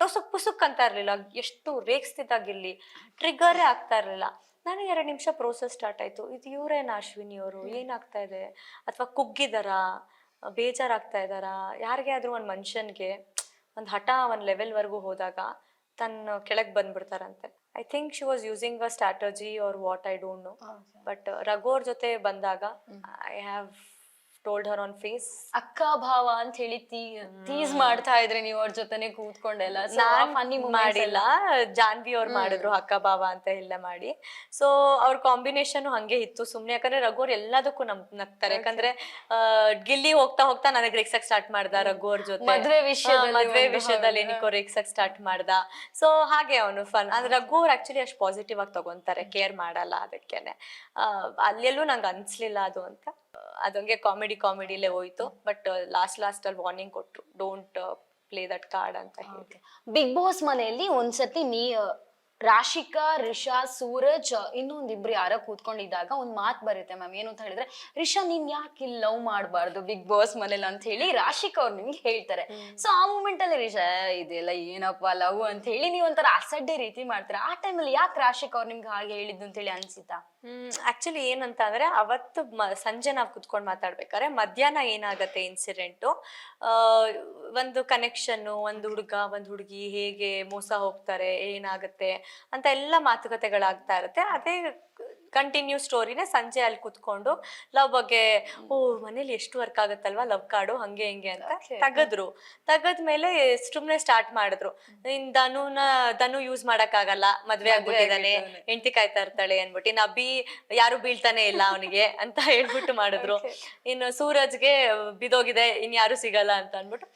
ಟೊಸುಕ್ ಪುಸುಕ್ ಅಂತ ಇರ್ಲಿಲ್ಲ, ಎಷ್ಟು ರೇಗಿಸ್ತಿದ್ದಾಗಿರ್ಲಿ ಟ್ರಿಗರೇ ಆಗ್ತಾ ಇರ್ಲಿಲ್ಲ. ನನಗೆ 2 ನಿಮಿಷ ಪ್ರೋಸೆಸ್ ಸ್ಟಾರ್ಟ್ ಆಯ್ತು, ಇದು ಇವ್ರೇನಾ ಅಶ್ವಿನಿ ಅವರು, ಏನಾಗ್ತಾ ಇದೆ, ಅಥವಾ ಕುಗ್ಗಿದಾರಾ, ಬೇಜಾರಾಗ್ತಾ ಇದಾರಾ, ಯಾರಿಗೆ ಆದ್ರೂ ಒಂದ್ ಮನುಷ್ಯನ್ಗೆ ಒಂದ್ ಹಠ ಒಂದ್ ಲೆವೆಲ್ ವರ್ಗು ಹೋದಾಗ ತನ್ನ ಕೆಳಗ್ ಬಂದ್ಬಿಡ್ತಾರಂತೆ. I think she was using a strategy or what I don't know. But Raghu ಅವ್ರ ಜೊತೆ ಬಂದಾಗ I have told her on face. ಅಕ್ಕ ಭಾವ ಅಂತ ಹೇಳಿ ಟೀಸ್ ಮಾಡ್ತಾ ಇದ್ರಿ ನೀವು ಅವ್ರ ಜೊತೆನೆ ಕೂತ್ಕೊಂಡೆಲ್ಲ. ನಾನ್ ಮಾಡಿಲ್ಲ, ಜಾನ್ವಿ ಅವ್ರು ಮಾಡಿದ್ರು ಅಕ್ಕ ಬಾವ ಅಂತ ಎಲ್ಲ ಮಾಡಿ. ಸೊ ಅವ್ರ ಕಾಂಬಿನೇಷನ್ ಹಂಗೆ ಇತ್ತು ಸುಮ್ನೆ. ಯಾಕಂದ್ರೆ ರಘು ಅವ್ರು ಎಲ್ಲದಕ್ಕೂ ನಗ್ತಾರೆ. ಯಾಕಂದ್ರೆ ಗಿಲ್ಲಿ ಹೋಗ್ತಾ ಹೋಗ್ತಾ ನನಗ್ ರೇಗ್ಸಕ್ ಸ್ಟಾರ್ಟ್ ಮಾಡ್ದ ರಘು ಅವ್ರ ಜೊತೆ. ಮದ್ವೆ ವಿಷಯದಲ್ಲಿ ಏನಿಕೋ ರೇಗ್ಸಕ್ ಸ್ಟಾರ್ಟ್ ಮಾಡ್ದ. ಸೊ ಹಾಗೆ ಅವನು ಫನ್ ಅಂದ್ರೆ ರಘು ಅವ್ರು ಆಕ್ಚುಲಿ ಅಷ್ಟು ಪಾಸಿಟಿವ್ ಆಗಿ ತಗೊಂತಾರೆ, ಕೇರ್ ಮಾಡಲ್ಲ ಅದಕ್ಕೇನೆ. ಅಲ್ಲೆಲ್ಲೂ ನಂಗೆ ಅನ್ಸ್ಲಿಲ್ಲ ಅದು ಅಂತ. ಅದಂಗೆ ಕಾಮಿಡಿಲೇ ಹೋಯ್ತು. ಬಟ್ ಲಾಸ್ಟ್ ಅಲ್ಲಿ ವಾರ್ನಿಂಗ್ ಕೊಟ್ರು, ಡೋಂಟ್ ಪ್ಲೇ ದಟ್ ಕಾರ್ಡ್ ಅಂತ ಹೇಳಿ. ಬಿಗ್ ಬಾಸ್ ಮನೆಯಲ್ಲಿ ಒಂದ್ಸತಿ ರಾಶಿಕಾ, ರಿಷಾ, ಸೂರಜ್ ಇನ್ನೊಂದಿಬ್ರು ಯಾರೋ ಕೂತ್ಕೊಂಡಿದ್ದಾಗ ಒಂದ್ ಮಾತ್ ಬರುತ್ತೆ ಮ್ಯಾಮ್, ಏನು ಅಂತ ಹೇಳಿದ್ರೆ, ರಿಷಾ ನೀನ್ ಯಾಕೆ ಇಲ್ಲಿ ಲವ್ ಮಾಡಬಾರ್ದು ಬಿಗ್ ಬಾಸ್ ಮನೇಲಿ ಅಂತ ಹೇಳಿ ರಾಶಿಕಾ ಅವ್ರು ನಿಮ್ಗೆ ಹೇಳ್ತಾರೆ. ಸೊ ಆ ಮೂಮೆಂಟ್ ಅಲ್ಲಿ ರಿಷಾ ಇದೆಲ್ಲ ಏನಪ್ಪಾ ಲವ್ ಅಂತ ಹೇಳಿ ನೀವ್ ಒಂಥರ ಅಸಡ್ಡೆ ರೀತಿ ಮಾಡ್ತಾರೆ. ಆ ಟೈಮಲ್ಲಿ ಯಾಕೆ ರಾಶಿಕಾ ಅವ್ರು ನಿಮ್ಗೆ ಹಾಗೆ ಹೇಳಿದ್ದು ಅಂತ ಹೇಳಿ ಅನ್ಸಿತಾ? ಆಕ್ಚುಲಿ ಏನಂತ ಅಂದ್ರೆ, ಅವತ್ತು ಸಂಜೆ ನಾವ್ ಕುತ್ಕೊಂಡ್ ಮಾತಾಡ್ಬೇಕಾದ್ರೆ ಮಧ್ಯಾಹ್ನ ಏನಾಗತ್ತೆ ಇನ್ಸಿಡೆಂಟು, ಒಂದು ಕನೆಕ್ಷನ್, ಒಂದ್ ಹುಡುಗ ಒಂದ್ ಹುಡುಗಿ ಹೇಗೆ ಮೋಸ ಹೋಗ್ತಾರೆ, ಏನಾಗತ್ತೆ ಅಂತ ಎಲ್ಲ ಮಾತುಕತೆಗಳಾಗ್ತಾ ಇರತ್ತೆ. ಅದೇ ಕಂಟಿನ್ಯೂ ಸ್ಟೋರಿನೇ ಸಂಜೆ ಅಲ್ಲಿ ಕುತ್ಕೊಂಡು ಲವ್ ಬಗ್ಗೆ, ಓ ಮನೇಲಿ ಎಷ್ಟು ವರ್ಕ್ ಆಗತ್ತಲ್ವಾ ಲವ್ ಕಾರ್ಡು ಹಂಗೆ ಹಿಂಗೆ ಅಂತ ತೆಗದ್ಮೇಲೆ ಸುಮ್ನೆ ಸ್ಟಾರ್ಟ್ ಮಾಡಿದ್ರು. ಧನು ಯೂಸ್ ಮಾಡಕ್ ಆಗಲ್ಲ, ಮದ್ವೆ ಆಗ್ಬಿಟ್ಟಿದಾನೆ, ಹೆಂಡತಿ ಕಾಯ್ತಾ ಇರ್ತಾಳೆ ಅನ್ಬಿಟ್ಟು. ಇನ್ನು ಅಭಿ ಯಾರು ಬೀಳ್ತಾನೆ ಇಲ್ಲ ಅವನಿಗೆ ಅಂತ ಹೇಳ್ಬಿಟ್ಟು ಮಾಡಿದ್ರು. ಇನ್ನು ಸೂರಜ್ಗೆ ಬಿದೋಗಿದೆ, ಇನ್ ಯಾರು ಸಿಗಲ್ಲ ಅಂತ ಅನ್ಬಿಟ್ಟು.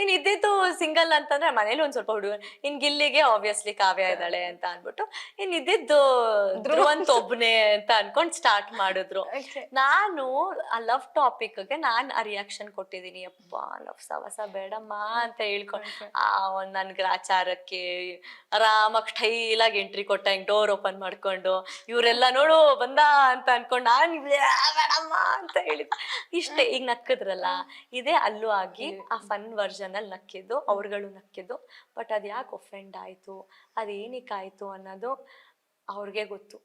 ಇನ್ ಇದ್ದಿದ್ದು ಸಿಂಗಲ್ ಅಂತಂದ್ರೆ ಮನೇಲಿ ಒಂದ್ ಸ್ವಲ್ಪ ಹುಡುಗ, ಇನ್ ಗಿಲ್ಲಿಗೆ ಆಬ್ವಿಯಸ್ಲಿ ಕಾವ್ಯ ಇದ್ದಾಳೆ ಅಂತ ಅನ್ಬಿಟ್ಟು, ಇನ್ ಇದ್ದಿದ್ದು ಧ್ರುವಂತ್ ಒಬ್ನೇ ಅಂತ ಅನ್ಕೊಂಡ್ ಸ್ಟಾರ್ಟ್ ಮಾಡಿದ್ರು. ನಾನು ಆ ಲವ್ ಟಾಪಿಕ್ಗೆ ನಾನ್ ಆ ರಿಯಾಕ್ಷನ್ ಕೊಟ್ಟಿದೀನಿ, ಅಪ್ಪ ಲವ್ ಸವಸ ಬೇಡಮ್ಮ ಅಂತ ಹೇಳ್ಕೊಂಡು ಒಂದ್ ನನ್ ಗ್ರಾಚಾರಕ್ಕೆ ಆರಾಮಾಗಿ ಸ್ಟೈಲಾಗಿ ಎಂಟ್ರಿ ಕೊಟ್ಟ, ಹಿಂಗ್ ಡೋರ್ ಓಪನ್ ಮಾಡ್ಕೊಂಡು ಇವ್ರೆಲ್ಲ ನೋಡು ಬಂದ ಅಂತ ಅನ್ಕೊಂಡು ನಾನ್ ಬೇಡಮ್ಮ ಅಂತ ಹೇಳಿದ್ ಇಷ್ಟೇ. ಈಗ ನಕ್ಕದ್ರಲ್ಲ, ಇದೇ ಅಲ್ಲೂ ಆಗಿ ಆ ಫನ್ ವರ್ಷನ್ ಅಲ್ಲಿ ನಕ್ಕಿದ್ದು, ಅವ್ರುಗಳು ನಕ್ಕಿದ್ದು. ಬಟ್ ಅದ್ ಯಾಕೆ ಒಫೆಂಡ್ ಆಯ್ತು, ಅದೇನಕ್ಕಾಯ್ತು ಅನ್ನೋದು ಅವ್ರಿಗೆ ಗೊತ್ತು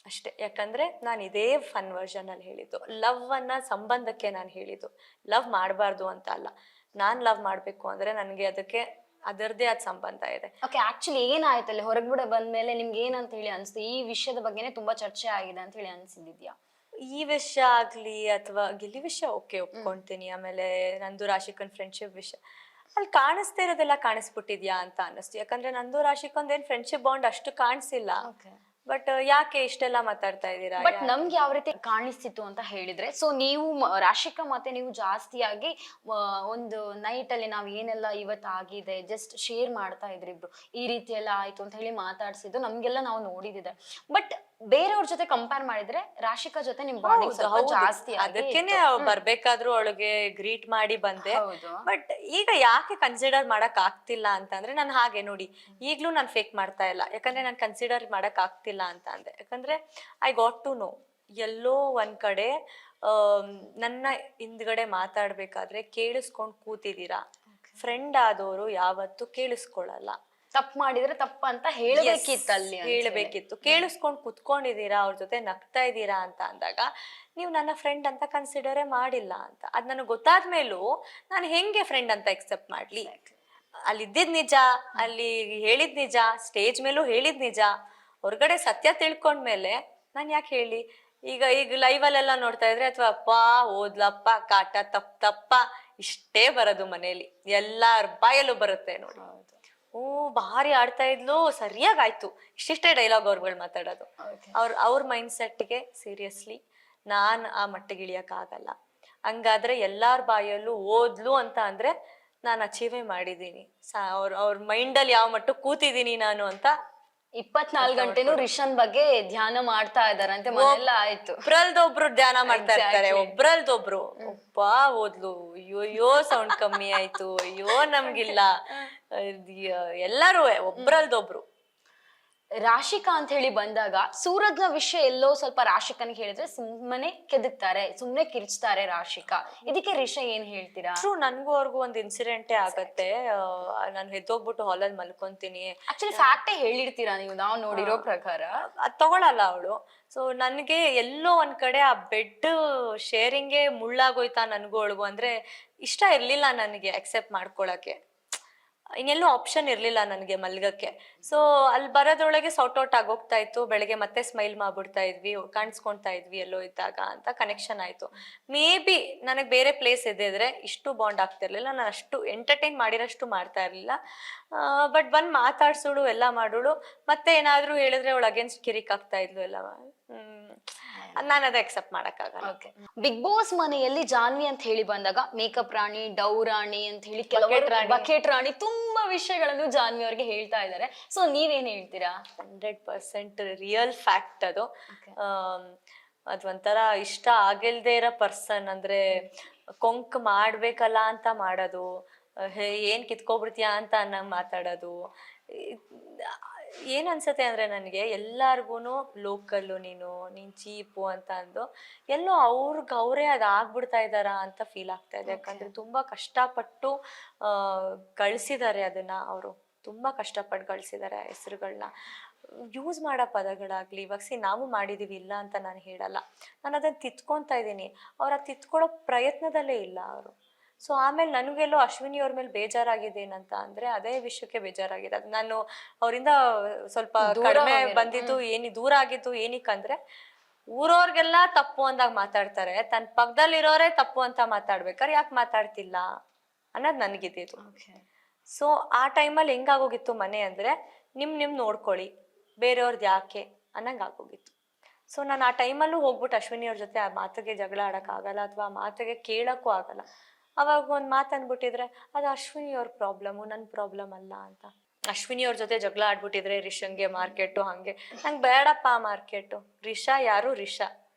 ಅಷ್ಟೇ. ಯಾಕಂದ್ರೆ ನಾನು ಇದೇ ಫನ್ ವರ್ಷನ್ ಅಲ್ಲಿ ಹೇಳಿದ್ದು, ಲವ್ ಅನ್ನ ಸಂಬಂಧಕ್ಕೆ ನಾನು ಹೇಳಿದ್ದು, ಲವ್ ಮಾಡಬಾರ್ದು ಅಂತ ಅಲ್ಲ. ನಾನ್ ಲವ್ ಮಾಡ್ಬೇಕು ಅಂದ್ರೆ ನನ್ಗೆ ಅದಕ್ಕೆ ಅದರದೇ ಆದ ಸಂಬಂಧ ಇದೆ. ಓಕೆ, ಆಕ್ಚುಲಿ ಏನಾಯ್ತಲ್ಲ ಹೊರಗಡೆ ಬಂದ್ಮೇಲೆ ನಿಮ್ಗೆ ಏನಂತ ಹೇಳಿ ಅನ್ಸುತ್ತೆ? ಈ ವಿಷಯದ ಬಗ್ಗೆನೇ ತುಂಬಾ ಚರ್ಚೆ ಆಗಿದೆ ಅಂತ ಹೇಳಿ ಅನ್ಸಿದ್ಯಾ? ಈ ವಿಷಯ ಆಗ್ಲಿ ಅಥವಾ ಗಿಲ್ಲಿ ವಿಷಯ ಓಕೆ ಒಪ್ಕೊಂತೀನಿ. ಆಮೇಲೆ ನಂದು ರಾಶಿಕನ್ ಫ್ರೆಂಡ್ಶಿಪ್ ವಿಷಯ ಅಲ್ಲಿ ಕಾಣಿಸ್ತಾ ಇರೋದೆಲ್ಲ ಕಾಣಿಸ್ಬಿಟ್ಟಿದ್ಯಾ ಅಂತ ಅನ್ನಿಸ್ತು. ಯಾಕಂದ್ರೆ ನಂದು ರಾಶಿಕೊಂದ್ ಏನ್ ಫ್ರೆಂಡ್ಶಿಪ್ ಬಾಂಡ್ ಅಷ್ಟು ಕಾಣಿಸಿಲ್ಲ. ಬಟ್ ಯಾಕೆ ಇಷ್ಟೆಲ್ಲ ಮಾತಾಡ್ತಾ ಇದ್ದೀರಾ? ಬಟ್ ನಮ್ಗೆ ಯಾವ ರೀತಿ ಕಾಣಿಸ್ತಿತ್ತು ಅಂತ ಹೇಳಿದ್ರೆ, ಸೊ ನೀವು ರಾಶಿಕಾ ಮತ್ತೆ ನೀವು ಜಾಸ್ತಿಯಾಗಿ ಒಂದು ನೈಟ್ ಅಲ್ಲಿ ನಾವ್ ಏನೆಲ್ಲ ಇವತ್ತು ಆಗಿದೆ ಜಸ್ಟ್ ಶೇರ್ ಮಾಡ್ತಾ ಇದ್ರಿ ಇಬ್ರು, ಈ ರೀತಿ ಎಲ್ಲ ಆಯ್ತು ಅಂತ ಹೇಳಿ ಮಾತಾಡ್ಸಿದ್ದು ನಮ್ಗೆಲ್ಲ ನಾವು ನೋಡಿದಿದೆ. ಬಟ್ ಬೇರೆಯವ್ರ ಜೊತೆ ಕಂಪೇರ್ ಮಾಡಿದ್ರೆ ರಾಶಿಕಾ ಜೊತೆ ನಿಮ್ ಬಾಂಡಿಂಗ್ ಸ್ವಲ್ಪ ಜಾಸ್ತಿ. ಅದಕ್ಕೇನೆ ಬರ್ಬೇಕಾದ್ರೂ ಅವಳಿಗೆ ಗ್ರೀಟ್ ಮಾಡಿ ಬಂದೆ. ಬಟ್ ಈಗ ಯಾಕೆ ಕನ್ಸಿಡರ್ ಮಾಡಕ್ ಆಗ್ತಿಲ್ಲ ಅಂತಂದ್ರೆ, ನಾನು ಹಾಗೆ ನೋಡಿ ಈಗ್ಲೂ ನಾನು ಫೇಕ್ ಮಾಡ್ತಾ ಇಲ್ಲ. ಯಾಕಂದ್ರೆ ನಾನು ಕನ್ಸಿಡರ್ ಮಾಡಕ್ ಆಗ್ತಿಲ್ಲ ಅಂತ ಅಂದೆ. ಯಾಕಂದ್ರೆ ಐ ಗಾಟ್ ಟು ನೋ ಎಲ್ಲೋ ಒಂದ್ ಕಡೆ ನನ್ನ ಹಿಂದ್ಗಡೆ ಮಾತಾಡ್ಬೇಕಾದ್ರೆ ಕೇಳಿಸ್ಕೊಂಡ್ ಕೂತಿದ್ದೀರಾ. ಫ್ರೆಂಡ್ ಆದವರು ಯಾವತ್ತೂ ಕೇಳಿಸ್ಕೊಳಲ್ಲ. ತಪ್ಪು ಮಾಡಿದ್ರೆ ತಪ್ಪ ಅಂತ ಹೇಳ್ಬೇಕಿತ್ತು ಅಲ್ಲಿ ಅಂತ ಹೇಳಿ. ಹೇಳ್ಬೇಕಿತ್ತು. ಕೇಳಿಸ್ಕೊಂಡ್ ಕುತ್ಕೊಂಡಿದ್ದೀರಾ, ಅವ್ರ ಜೊತೆ ನಗ್ತಾ ಇದ್ದೀರಾ ಅಂತ ಅಂದಾಗ ನೀವು ನನ್ನ ಫ್ರೆಂಡ್ ಅಂತ ಕನ್ಸಿಡರೇ ಮಾಡಿಲ್ಲ ಅಂತ. ಅದ್ ನನಗೆ ಗೊತ್ತಾದ್ಮೇಲೂ ನಾನು ಹೆಂಗೆ ಫ್ರೆಂಡ್ ಅಂತ ಎಕ್ಸೆಪ್ಟ್ ಮಾಡ್ಲಿ? ಅಲ್ಲಿ ಇದ್ದಿದ್ ನಿಜ, ಅಲ್ಲಿ ಹೇಳಿದ್ ನಿಜ, ಸ್ಟೇಜ್ ಮೇಲೂ ಹೇಳಿದ್ ನಿಜ, ಹೊರಗಡೆ ಸತ್ಯ ತಿಳ್ಕೊಂಡ್ಮೇಲೆ ನಾನ್ ಯಾಕೆ ಹೇಳಿ? ಈಗ ಲೈವಲ್ಲೆಲ್ಲ ನೋಡ್ತಾ ಇದ್ರೆ ಅಥವಾ ಅಪ್ಪ ಓದ್ಲಪ್ಪ ಕಾಟ ತಪ್ಪ ಇಷ್ಟೇ ಬರೋದು ಮನೇಲಿ, ಎಲ್ಲಾರ ಬಾಯಲ್ಲೂ ಬರುತ್ತೆ ನೋಡಿ. ಓ ಭಾರಿ ಆಡ್ತಾ ಇದ್ಲು, ಸರಿಯಾಗಾಯ್ತು, ಇಷ್ಟಿಷ್ಟೇ ಡೈಲಾಗ್ ಅವ್ರುಗಳು ಮಾತಾಡೋದು. ಅವ್ರ ಮೈಂಡ್ ಸೆಟ್ಗೆ ಸೀರಿಯಸ್ಲಿ ನಾನ್ ಆ ಮಟ್ಟಿಗೆ ಇಳಿಯಕ್ ಆಗಲ್ಲ. ಹಂಗಾದ್ರೆ ಎಲ್ಲಾರ ಬಾಯಲ್ಲೂ ಓದ್ಲು ಅಂತ ಅಂದ್ರೆ ನಾನು ಅಚೀವೇ ಮಾಡಿದೀನಿ. ಅವ್ರ ಮೈಂಡಲ್ಲಿ ಯಾವ ಮಟ್ಟಕ್ಕೆ ಕೂತಿದೀನಿ ನಾನು ಅಂತ 24 ಗಂಟೆನೂ ರಿಷನ್ ಬಗ್ಗೆ ಧ್ಯಾನ ಮಾಡ್ತಾ ಇದಾರಂತೆ ಮನೆಯಲ್ಲ ಆಯ್ತು. ಒಬ್ರಲ್ದೊಬ್ರು ಧ್ಯಾನ ಮಾಡ್ತಾ ಇರ್ತಾರೆ, ಒಬ್ರಲ್ದೊಬ್ರು. ಒಬ್ಬ ಓದ್ಲು, ಅಯ್ಯೋ ಸೌಂಡ್ ಕಮ್ಮಿ ಆಯ್ತು, ಅಯ್ಯೋ ನಮ್ಗಿಲ್ಲ, ಎಲ್ಲರೂ ಒಬ್ರಲ್ದೊಬ್ರು. ರಾಶಿಕಾ ಅಂತ ಹೇಳಿ ಬಂದಾಗ ಸೂರಜ್ನ ವಿಷಯ ಎಲ್ಲೋ ಸ್ವಲ್ಪ ರಾಶಿಕನಿಗೆ ಹೇಳಿದ್ರೆ ಸುಮ್ಮನೆ ಕೆದಕ್ತಾರೆ, ಸುಮ್ಮನೆ ಕಿರ್ಚ್ತಾರೆ ರಾಶಿಕಾ. ಇದಕ್ಕೆ ರಿಷಾ ಏನ್ ಹೇಳ್ತೀರಾ? ಟ್ರೂ, ನನ್ಗೂ ಅವ್ರಿಗೂ ಒಂದ್ ಇನ್ಸಿಡೆಂಟೇ ಆಗತ್ತೆ. ನಾನು ಎದ್ದೋಗ್ಬಿಟ್ಟು ಹಾಲಲ್ಲಿ ಮಲ್ಕೊಂತೀನಿ. ಆಕ್ಚುಲಿ ಫ್ಯಾಕ್ಟೇ ಹೇಳಿರ್ತೀರಾ ನೀವು, ನಾವು ನೋಡಿರೋ ಪ್ರಕಾರ. ಅದ್ ತಗೊಳಲ್ಲ ಅವಳು. ಸೊ ನನ್ಗೆ ಎಲ್ಲೋ ಒಂದ್ ಕಡೆ ಆ ಬೆಡ್ ಶೇರಿಂಗೇ ಮುಳ್ಳಾಗೋಯ್ತಾ ನನ್ಗೂ ಅವಳಿಗೂ. ಅಂದ್ರೆ ಇಷ್ಟ ಇರ್ಲಿಲ್ಲ ನನಗೆ ಅಕ್ಸೆಪ್ಟ್ ಮಾಡ್ಕೊಳಕ್ಕೆ, ಇನ್ನೆಲ್ಲೂ ಆಪ್ಷನ್ ಇರ್ಲಿಲ್ಲ ನನಗೆ ಮಲ್ಗಕ್ಕೆ. ಸೊ ಅಲ್ಲಿ ಬರೋದ್ರೊಳಗೆ ಸಾರ್ಟ್ ಔಟ್ ಆಗೋಗ್ತಾ ಇತ್ತು. ಬೆಳಗ್ಗೆ ಮತ್ತೆ ಸ್ಮೈಲ್ ಮಾಡ್ಬಿಡ್ತಾ ಇದ್ವಿ, ಕಾಣಿಸ್ಕೊಳ್ತಾ ಇದ್ವಿ ಎಲ್ಲೋ ಇದ್ದಾಗ ಅಂತ ಕನೆಕ್ಷನ್ ಆಯ್ತು. ಮೇ ಬಿ ನನಗೆ ಬೇರೆ ಪ್ಲೇಸ್ ಇದ್ದಿದ್ರೆ ಇಷ್ಟು ಬಾಂಡ್ ಆಗ್ತಿರ್ಲಿಲ್ಲ, ನಾನು ಅಷ್ಟು ಎಂಟರ್ಟೈನ್ ಮಾಡಿರೋಷ್ಟು ಮಾಡ್ತಾ ಇರ್ಲಿಲ್ಲ. ಬಟ್ ಬಂದ್ ಮಾತಾಡ್ಸೋಳು, ಎಲ್ಲ ಮಾಡೋಳು, ಮತ್ತೆ ಏನಾದ್ರೂ ಹೇಳಿದ್ರೆ ಅವಳು ಅಗೇನ್ಸ್ಟ್ ಕಿರಿಕ್ ಆಗ್ತಾ ಇದ್ಲು ಎಲ್ಲ. ನಾನು ಅದೇ ಅಕ್ಸೆಪ್ಟ್ ಮಾಡಕ್ಕಾಗಲ್ಲ. ಬಿಗ್ ಬಾಸ್ ಮನೆಯಲ್ಲಿ ಜಾನ್ವಿ ಅಂತ ಹೇಳಿ ಬಂದಾಗ ಮೇಕಪ್ ರಾಣಿ, ಡೌ ರಾಣಿ ಅಂತ ಹೇಳಿ ಕೆಲವರು ಬಕೆಟ್ ರಾಣಿ ತುಂಬಾ ವಿಷಯಗಳನ್ನು ಜಾನ್ವಿ ಅವ್ರಿಗೆ ಹೇಳ್ತಾ ಇದ್ದಾರೆ. ಸೊ ನೀವೇನ್ ಹೇಳ್ತೀರಾ? 100% ರಿಯಲ್ ಫ್ಯಾಕ್ಟ್ ಅದು. ಅದೊಂಥರ ಇಷ್ಟ ಆಗಿಲ್ದೇ ಇರೋ ಪರ್ಸನ್ ಅಂದ್ರೆ ಕೊಂಕ್ ಮಾಡ್ಬೇಕಲ್ಲ ಅಂತ ಮಾಡೋದು, ಏನ್ ಕಿತ್ಕೊಬಿಡ್ತೀಯಾ ಅಂತ ಅನ್ನಂಗ್ ಮಾತಾಡೋದು. ಏನ್ ಅನ್ಸತ್ತೆ ಅಂದ್ರೆ ನನಗೆ ಎಲ್ಲಾರ್ಗೂನು ಲೋಕಲ್ಲು ನೀನ್ ಚೀಪು ಅಂತ ಅಂದು ಎಲ್ಲೋ ಅವರೇ ಅದಾಗ್ಬಿಡ್ತಾ ಇದಾರ ಅಂತ ಫೀಲ್ ಆಗ್ತಾ ಇದೆ. ಯಾಕಂದ್ರೆ ತುಂಬಾ ಕಷ್ಟಪಟ್ಟು ಗಳಿಸಿದ್ದಾರೆ ಅದನ್ನ. ಅವರು ತುಂಬಾ ಕಷ್ಟಪಟ್ಟು ಗಳಿಸಿದ್ದಾರೆ ಹೆಸರುಗಳನ್ನ. ಯೂಸ್ ಮಾಡೋ ಪದಗಳಾಗ್ಲಿ, ಇವಾಗ ನಾವು ಮಾಡಿದೀವಿ ಇಲ್ಲ ಅಂತ ನಾನು ಹೇಳಲ್ಲ, ನಾನು ಅದನ್ನ ತಿತ್ಕೊಂತಾ ಇದ್ದೀನಿ. ಅವ್ರ ತಿತ್ಕೊಳ್ಳೋ ಪ್ರಯತ್ನದಲ್ಲೇ ಇಲ್ಲ ಅವರು. ಸೊ ಆಮೇಲೆ ನನಗೆಲ್ಲೋ ಅಶ್ವಿನಿ ಅವ್ರ ಮೇಲೆ ಬೇಜಾರಾಗಿದೆ ಏನಂತ ಅಂದ್ರೆ ಅದೇ ವಿಷಯಕ್ಕೆ ಬೇಜಾರಾಗಿದೆ. ಅದು ನಾನು ಅವರಿಂದ ಸ್ವಲ್ಪ ಕಡಿಮೆ ಬಂದಿದ್ದು ದೂರ ಆಗಿದ್ದು ಏನಕ್ಕಂದ್ರೆ ಊರವ್ರಿಗೆಲ್ಲ ತಪ್ಪು ಅಂದಾಗ ಮಾತಾಡ್ತಾರೆ, ತನ್ನ ಪಕ್ಕದಲ್ಲಿರೋರೇ ತಪ್ಪು ಅಂತ ಮಾತಾಡ್ಬೇಕಾದ್ರೆ ಯಾಕೆ ಮಾತಾಡ್ತಿಲ್ಲ ಅನ್ನೋದು ನನಗಿದ್ದು. ಸೊ ಆ ಟೈಮಲ್ಲಿ ಹೆಂಗಾಗೋಗಿತ್ತು ಮನೆ ಅಂದ್ರೆ ನಿಮ್ ನೋಡ್ಕೊಳ್ಳಿ, ಬೇರೆಯವ್ರದ್ದು ಯಾಕೆ ಅನ್ನಂಗ್ ಆಗೋಗಿತ್ತು. ಸೊ ನಾನು ಆ ಟೈಮಲ್ಲೂ ಹೋಗ್ಬಿಟ್ಟು ಅಶ್ವಿನಿ ಅವ್ರ ಜೊತೆ ಆ ಮಾತಿಗೆ ಜಗಳ ಆಡಕ್ ಆಗಲ್ಲ, ಅಥವಾ ಆ ಮಾತಿಗೆ ಕೇಳಕ್ಕೂ ಆಗಲ್ಲ. ಅವಾಗ ಒಂದ್ ಮಾತು ಅಂದ್ಬಿಟ್ಟಿದ್ರೆ ಅದು ಅಶ್ವಿನಿ ಅವ್ರ ಪ್ರಾಬ್ಲಮ್, ನನ್ ಪ್ರಾಬ್ಲಮ್ ಅಲ್ಲ ಅಂತ. ಅಶ್ವಿನಿ ಅವ್ರ ಜೊತೆ ಜಗಳ ಆಡ್ಬಿಟ್ಟಿದ್ರೆ ರಿಷನ್ಗೆ ಮಾರ್ಕೆಟು ಹಂಗೆ, ನಂಗೆ ಬೇಡಪ್ಪ ಮಾರ್ಕೆಟು. ರಿಷಾ ಯಾರು ರಿಷಾ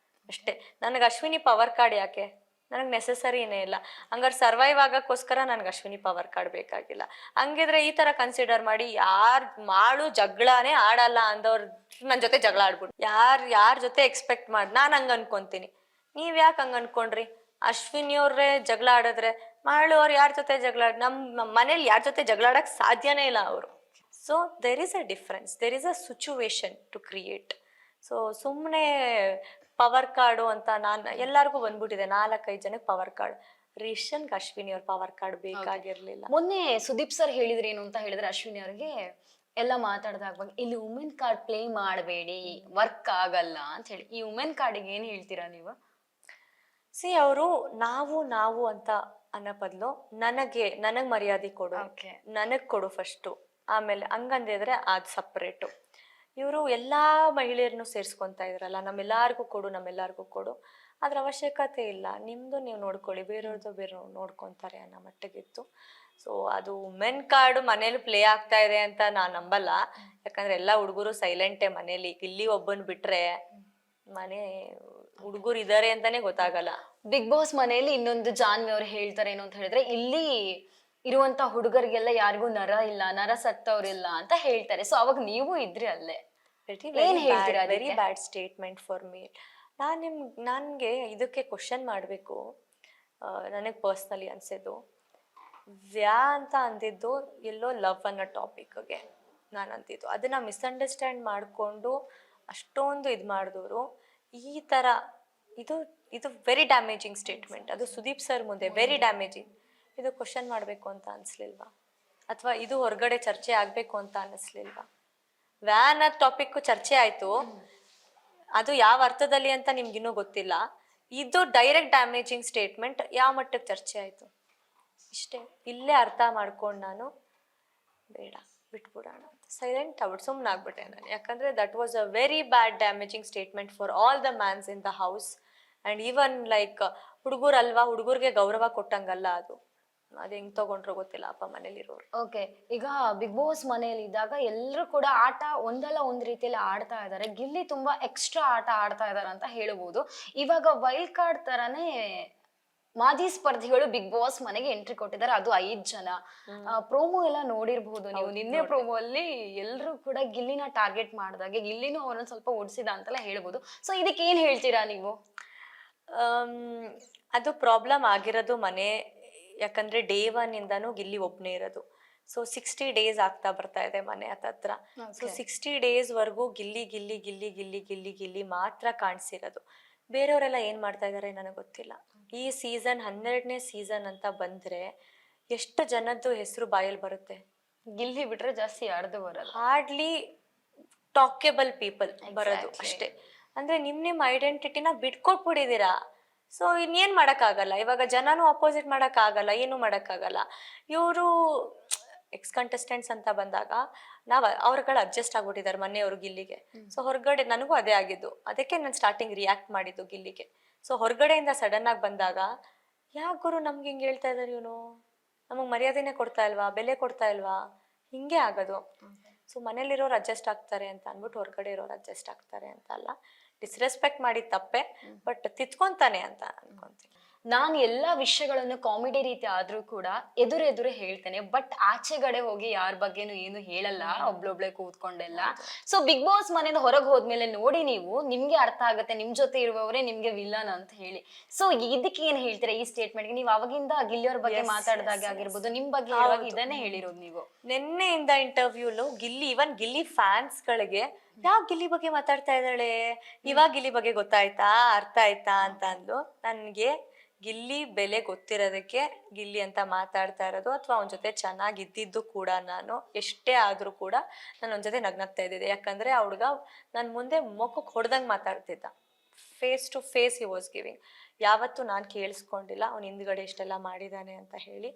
ಅಷ್ಟೇ. ನನಗೆ ಅಶ್ವಿನಿ ಪವರ್ ಕಾರ್ಡ್ ಯಾಕೆ? ನನಗೆ ನೆಸೆಸರಿನೇ ಇಲ್ಲ. ಹಂಗಾರೆ ಸರ್ವೈವ್ ಆಗಕ್ಕೋಸ್ಕರ ನನ್ಗೆ ಅಶ್ವಿನಿ ಪವರ್ ಕಾರ್ಡ್ ಬೇಕಾಗಿಲ್ಲ. ಹಂಗಿದ್ರೆ ಈ ತರ ಕನ್ಸಿಡರ್ ಮಾಡಿ ಮಾಡು ಜಗಳನೇ ಆಡಲ್ಲ ಅಂದವ್ರ ನನ್ ಜೊತೆ ಜಗಳ ಆಡ್ಬಿಟ್ಟು ಯಾರ ಜೊತೆ ಎಕ್ಸ್ಪೆಕ್ಟ್ ಮಾಡಿ ನಾನ್ ಹಂಗ ಅನ್ಕೊಂತೀನಿ. ನೀವ್ ಯಾಕೆ ಹಂಗ ಅನ್ಕೊಂಡ್ರಿ? ಅಶ್ವಿನಿ ಅವ್ರೇ ಜಗಳ ಆಡಿದ್ರೆ ಮಾಡು ಅವ್ರು ಯಾರ ಜೊತೆ ಜಗಳ ನಮ್ಮ ಮನೇಲಿ ಯಾರ ಜೊತೆ ಜಗಳ ಆಡಕ್ ಸಾಧ್ಯನೇ ಇಲ್ಲ ಅವರು. So there is a difference, there is a situation to create. So ಸುಮ್ಮನೆ ಪವರ್ ಕಾರ್ಡು ಅಂತ ನಾನು ಎಲ್ಲಾರ್ಗು ಬಂದ್ಬಿಟ್ಟಿದೆ, 4-5 ಜನಕ್ಕೆ ಪವರ್ ಕಾರ್ಡ್. ರಿಷನ್ಗೆ ಅಶ್ವಿನಿ ಅವ್ರ ಪವರ್ ಕಾರ್ಡ್ ಬೇಕಾಗಿರ್ಲಿಲ್ಲ. ಮೊನ್ನೆ ಸುದೀಪ್ ಸರ್ ಹೇಳಿದ್ರೇನು ಅಂತ ಹೇಳಿದ್ರೆ ಅಶ್ವಿನಿ ಅವ್ರಿಗೆ ಎಲ್ಲ ಮಾತಾಡ್ದಾಗ ಇಲ್ಲಿ ವುಮೆನ್ ಕಾರ್ಡ್ ಪ್ಲೇ ಮಾಡಬೇಡಿ, ವರ್ಕ್ ಆಗಲ್ಲ ಅಂತ ಹೇಳಿ. ಈ ವುಮೆನ್ ಕಾರ್ಡಿಗೆ ಏನ್ ಹೇಳ್ತೀರಾ ನೀವು? ಅವರು ನಾವು ಅಂತ ಅನ್ನೋ ಬದಲು ನನಗ್ ಮರ್ಯಾದೆ ಕೊಡು, ನನಗ್ ಕೊಡು ಫಸ್ಟು, ಆಮೇಲೆ ಹಂಗಂದಿದ್ರೆ ಅದ್ ಸಪ್ರೇಟು. ಇವರು ಎಲ್ಲಾ ಮಹಿಳೆಯರನ್ನು ಸೇರ್ಸ್ಕೊಂತಾ ಇದ್ರಲ್ಲ, ನಮ್ಮೆಲ್ಲಾರ್ಗು ಕೊಡು. ಅದ್ರ ಅವಶ್ಯಕತೆ ಇಲ್ಲ, ನಿಮ್ದು ನೀವು ನೋಡ್ಕೊಳ್ಳಿ, ಬೇರೆಯವ್ರದ್ದು ಬೇರೆ ನೋಡ್ಕೊಂತಾರೆ ಅನ್ನೋ ಮಟ್ಟಿಗಿತ್ತು. ಸೊ ಅದು ವುಮೆನ್ ಕಾರ್ಡ್ ಮನೇಲಿ ಪ್ಲೇ ಆಗ್ತಾ ಇದೆ ಅಂತ ನಾನ್ ನಂಬಲ್ಲ. ಯಾಕಂದ್ರೆ ಎಲ್ಲಾ ಹುಡುಗರು ಸೈಲೆಂಟೇ ಮನೇಲಿ. ಇಲ್ಲಿ ಒಬ್ಬನ್ ಬಿಟ್ರೆ ಮನೆ ಹುಡುಗರು ಇದಾರೆ ಅಂತಾನೆ ಗೊತ್ತಾಗಲ್ಲ. ಬಿಗ್ ಬಾಸ್ ಮನೆಯಲ್ಲಿ ಇನ್ನೊಂದು ಜಾನ್ವಿ ಅವ್ರು ಹೇಳ್ತಾರೆ ಏನು ಅಂತ ಹೇಳಿದ್ರೆ, ಇಲ್ಲಿ ಇರುವಂತ ಹುಡುಗರಿಗೆಲ್ಲ ಯಾರಿಗೂ ನರ ಇಲ್ಲ, ನರ ಸತ್ತವ್ರಿಲ್ಲ ಅಂತ ಹೇಳ್ತಾರೆ. ಸೊ ಅವಾಗ ನೀವು ಇದ್ರಿ ಅಲ್ಲೇ, ಏನ್ ಹೇಳ್ತೀರಾ? Very bad statement for me. ನನಗೆ ಇದಕ್ಕೆ ಕ್ವಶನ್ ಮಾಡಬೇಕು. ನನಗೆ ಪರ್ಸ್ನಲಿ ಅನ್ಸಿದ್ದು ವ್ಯಾ ಅಂತ ಅಂದಿದ್ದು ಎಲ್ಲೋ ಲವ್ ಅನ್ನೋ ಟಾಪಿಕ್ಗೆ ನಾನು ಅಂತಿದ್ದು, ಅದನ್ನ ಮಿಸ್ಅಂಡರ್ಸ್ಟ್ಯಾಂಡ್ ಮಾಡಿಕೊಂಡು ಅಷ್ಟೊಂದು ಇದು ಮಾಡಿದವರು ಈ ಥರ ಇದು ಇದು ವೆರಿ ಡ್ಯಾಮೇಜಿಂಗ್ ಸ್ಟೇಟ್ಮೆಂಟ್. ಅದು ಸುದೀಪ್ ಸರ್ ಮುಂದೆ ವೆರಿ ಡ್ಯಾಮೇಜಿಂಗ್. ಇದು ಕ್ವಶನ್ ಮಾಡಬೇಕು ಅಂತ ಅನಿಸ್ಲಿಲ್ವಾ? ಅಥವಾ ಇದು ಹೊರಗಡೆ ಚರ್ಚೆ ಆಗಬೇಕು ಅಂತ ಅನ್ನಿಸ್ಲಿಲ್ವಾ? ವ್ಯಾನ್ ಟಾಪಿಕ್ ಚರ್ಚೆ ಆಯಿತು, ಅದು ಯಾವ ಅರ್ಥದಲ್ಲಿ ಅಂತ ನಿಮ್ಗಿನ್ನೂ ಗೊತ್ತಿಲ್ಲ. ಇದು ಡೈರೆಕ್ಟ್ ಡ್ಯಾಮೇಜಿಂಗ್ ಸ್ಟೇಟ್ಮೆಂಟ್ ಯಾವ ಮಟ್ಟಕ್ಕೆ ಚರ್ಚೆ ಆಯಿತು ಇಷ್ಟೇ. ಇಲ್ಲೇ ಅರ್ಥ ಮಾಡ್ಕೊಂಡು ನಾನು ಬೇಡ ಬಿಟ್ಬಿಡೋಣ ಅಂತ ಸೈಲೆಂಟ್ ಆಗ್ಬಿಟ್ಟು ಸುಮ್ಮನಾಗ್ಬಿಟ್ಟೆ ನಾನು. ಯಾಕಂದರೆ that was a very bad damaging statement for all the mans in the house. And even like ಹುಡುಗರಲ್ವಾ, ಹುಡುಗರಿಗೆ ಗೌರವ ಕೊಟ್ಟಂಗಲ್ಲ ಅದು. ಅದು ಹೆಂಗ್ ತಗೊಂಡ್ರೋ ಗೊತ್ತಿಲ್ಲ ಅಪ್ಪ ಮನೇಲಿರೋರು. ಓಕೆ, ಈಗ ಬಿಗ್ ಬಾಸ್ ಮನೆಯಲ್ಲಿ ಇದ್ದಾಗ ಎಲ್ಲರೂ ಕೂಡ ಆಟ ಒಂದಲ್ಲ ಒಂದ್ ರೀತಿಯಲ್ಲಿ ಆಡ್ತಾ ಇದ್ದಾರೆ. ಗಿಲ್ಲಿ ತುಂಬಾ ಎಕ್ಸ್ಟ್ರಾ ಆಟ ಆಡ್ತಾ ಇದಾರೆ ಅಂತ ಹೇಳ್ಬೋದು. ಇವಾಗ ವೈಲ್ಡ್ ಕಾರ್ಡ್ ತರಾನೇ ಮಾಜಿ ಸ್ಪರ್ಧಿಗಳು ಬಿಗ್ ಬಾಸ್ ಮನೆಗೆ ಎಂಟ್ರಿ ಕೊಟ್ಟಿದ್ದಾರೆ, ಅದು 5 ಜನ. ಪ್ರೋಮೋ ಎಲ್ಲ ನೋಡಿರ್ಬಹುದು ನೀವು. ನಿನ್ನೆ ಪ್ರೋಮೋ ಅಲ್ಲಿ ಎಲ್ಲರೂ ಕೂಡ ಗಿಲ್ಲಿನ ಟಾರ್ಗೆಟ್ ಮಾಡಿದಾಗೆ ಗಿಲ್ಲಿನೂ ಅವರನ್ನ ಸ್ವಲ್ಪ ಓಡಿಸಿದ ಅಂತೆಲ್ಲ ಹೇಳ್ಬೋದು. ಸೊ ಇದಕ್ಕೆ ಏನ್ ಹೇಳ್ತೀರಾ ನೀವು? ಅದು ಪ್ರಾಬ್ಲಮ್ ಆಗಿರೋದು ಮನೆ. ಯಾಕಂದ್ರೆ ಡೇ 1 ಇಂದಾನು ಗಿಲ್ಲಿ ಒಬ್ನೇ ಇರೋದು. ಸೊ 60 ಡೇಸ್ ಆಗ್ತಾ ಬರ್ತಾ ಇದೆ ಮನೆ ಹತ್ತತ್ರ. ಸೊ 60 ಡೇಸ್ ವರ್ಗೂ ಗಿಲ್ಲಿ ಗಿಲ್ಲಿ ಗಿಲ್ಲಿ ಗಿಲ್ಲಿ ಗಿಲ್ಲಿ ಗಿಲ್ಲಿ ಮಾತ್ರ ಕಾಣಿಸಿರೋದು. ಬೇರೆಯವರೆಲ್ಲ ಏನ್ ಮಾಡ್ತಾ ಇದಾರೆ ನನಗೆ ಗೊತ್ತಿಲ್ಲ. ಈ ಸೀಸನ್ 12ನೇ ಸೀಸನ್ ಅಂತ ಬಂದ್ರೆ ಎಷ್ಟು ಜನದ್ದು ಹೆಸರು ಬಾಯಲ್ಲಿ ಬರುತ್ತೆ? ಗಿಲ್ಲಿ ಬಿಟ್ರೆ ಜಾಸ್ತಿ ಯಾರ್ದು ಬರಲ್ಲ. ಹಾರ್ಡ್ಲಿ ಟಾಕೇಬಲ್ ಪೀಪಲ್ ಬರೋದು ಅಷ್ಟೇ. ಅಂದ್ರೆ ನಿಮ್ ಐಡೆಂಟಿಟಿನ ಬಿಟ್ಕೊಟ್ಬಿಟ್ಟಿದ್ದೀರಾ. ಸೊ ಇನ್ನೇನ್ ಮಾಡಕ್ಕಾಗಲ್ಲ. ಇವಾಗ ಜನನು ಅಪೋಸಿಟ್ ಮಾಡಕ್ಕಾಗಲ್ಲ, ಏನು ಮಾಡಕ್ಕಾಗಲ್ಲ. ಇವರು ಎಕ್ಸ್ ಕಂಟೆಸ್ಟೆಂಟ್ಸ್ ಅಂತ ಬಂದಾಗ ಅವ್ರುಗಳು ಅಡ್ಜಸ್ಟ್ ಆಗ್ಬಿಟ್ಟಿದ್ದಾರೆ ಮನೆಯವರು ಗಿಲ್ಲಿಗೆ. ಸೊ ಹೊರಗಡೆ ನನಗೂ ಅದೇ ಆಗಿದ್ದು, ಅದಕ್ಕೆ ನಾನು ಸ್ಟಾರ್ಟಿಂಗ್ ರಿಯಾಕ್ಟ್ ಮಾಡಿದ್ದು ಗಿಲ್ಲಿಗೆ. ಸೊ ಹೊರಗಡೆಯಿಂದ ಸಡನ್ ಆಗಿ ಬಂದಾಗ ಯಾಕೆ ಗುರು ನಮ್ಗೆ ಹಿಂಗೆ ಹೇಳ್ತಾ ಇದ್ದಾರೆ, ಇವನು ನಮಗೆ ಮರ್ಯಾದೆನೇ ಕೊಡ್ತಾ ಇಲ್ವಾ, ಬೆಲೆ ಕೊಡ್ತಾ ಇಲ್ವಾ, ಹಿಂಗೆ ಆಗೋದು. ಸೊ ಮನೇಲಿರೋರು ಅಡ್ಜಸ್ಟ್ ಆಗ್ತಾರೆ ಅಂತ ಅಂದ್ಬಿಟ್ಟು ಹೊರಗಡೆ ಇರೋರು ಅಡ್ಜಸ್ಟ್ ಆಗ್ತಾರೆ ಅಂತ ಅಲ್ಲ. ಡಿಸ್ರೆಸ್ಪೆಕ್ಟ್ ಮಾಡಿದ ತಪ್ಪೆ, ಬಟ್ ತಿತ್ಕೊಂತಾನೆ ಅಂತ ಅನ್ಕೊಂತೀನಿ. ನಾನು ಎಲ್ಲಾ ವಿಷಯಗಳನ್ನು ಕಾಮಿಡಿ ರೀತಿ ಆದ್ರೂ ಕೂಡ ಎದುರು ಹೇಳ್ತೇನೆ, ಬಟ್ ಆಚೆಗಡೆ ಹೋಗಿ ಯಾರ ಬಗ್ಗೆನು ಏನು ಹೇಳಲ್ಲ, ಒಬ್ಳೊಬ್ಳೆ ಕೂತ್ಕೊಂಡೆಲ್ಲ. ಸೊ ಬಿಗ್ ಬಾಸ್ ಮನೆಯಿಂದ ಹೊರಗೆ ಹೋದ್ಮೇಲೆ ನೋಡಿ ನೀವು, ನಿಮ್ಗೆ ಅರ್ಥ ಆಗುತ್ತೆ ನಿಮ್ ಜೊತೆ ಇರುವವರೇ ನಿಮ್ಗೆ ವಿಲ್ಲನ್ ಅಂತ ಹೇಳಿ. ಸೊ ಇದಕ್ಕೆ ಏನ್ ಹೇಳ್ತೀರಾ ಈ ಸ್ಟೇಟ್ಮೆಂಟ್ಗೆ? ನೀವು ಅವಾಗಿಂದ ಗಿಲ್ಲಿಯವ್ರ ಬಗ್ಗೆ ಮಾತಾಡಿದಾಗ ಆಗಿರ್ಬೋದು, ನಿಮ್ ಬಗ್ಗೆ ಹೇಳುವಾಗ ಇದನ್ನೇ ಹೇಳಿರೋದು ನೀವು. ನಿನ್ನೆಯಿಂದ ಇಂಟರ್ವ್ಯೂಲು ಗಿಲ್ಲಿ, ಇವನ್ ಗಿಲ್ಲಿ ಫ್ಯಾನ್ಸ್ ಗಳಿಗೆ ಯಾವ ಗಿಲ್ಲಿ ಬಗ್ಗೆ ಮಾತಾಡ್ತಾ ಇದ್ದಾಳೆ, ಇವಾಗ ಗಿಲ್ಲಿ ಬಗ್ಗೆ ಗೊತ್ತಾಯ್ತಾ, ಅರ್ಥ ಆಯ್ತಾ ಅಂತ ಅಂದು. ನನ್ಗೆ ಗಿಲ್ಲಿ ಬೆಲೆ ಗೊತ್ತಿರೋದಕ್ಕೆ ಗಿಲ್ಲಿ ಅಂತ ಮಾತಾಡ್ತಾ ಇರೋದು, ಅಥವಾ ಅವನ ಜೊತೆ ಚೆನ್ನಾಗಿದ್ದಿದ್ದು ಕೂಡ. ನಾನು ಎಷ್ಟೇ ಆದ್ರೂ ಕೂಡ ನಾನು ಅವನ ಜೊತೆ ನಗ್ನಗ್ತಾ ಇದ್ದಿದ್ದೆ. ಯಾಕಂದ್ರೆ ಆ ಹುಡ್ಗ ನನ್ನ ಮುಂದೆ ಮುಖಕ್ಕೆ ಹೊಡೆದಂಗೆ ಮಾತಾಡ್ತಿದ್ದ. Face to face he was giving. ಯಾವತ್ತೂ ನಾನು ಕೇಳಿಸ್ಕೊಂಡಿಲ್ಲ ಅವ್ನು ಹಿಂದ್ಗಡೆ ಇಷ್ಟೆಲ್ಲ ಮಾಡಿದಾನೆ ಅಂತ ಹೇಳಿ.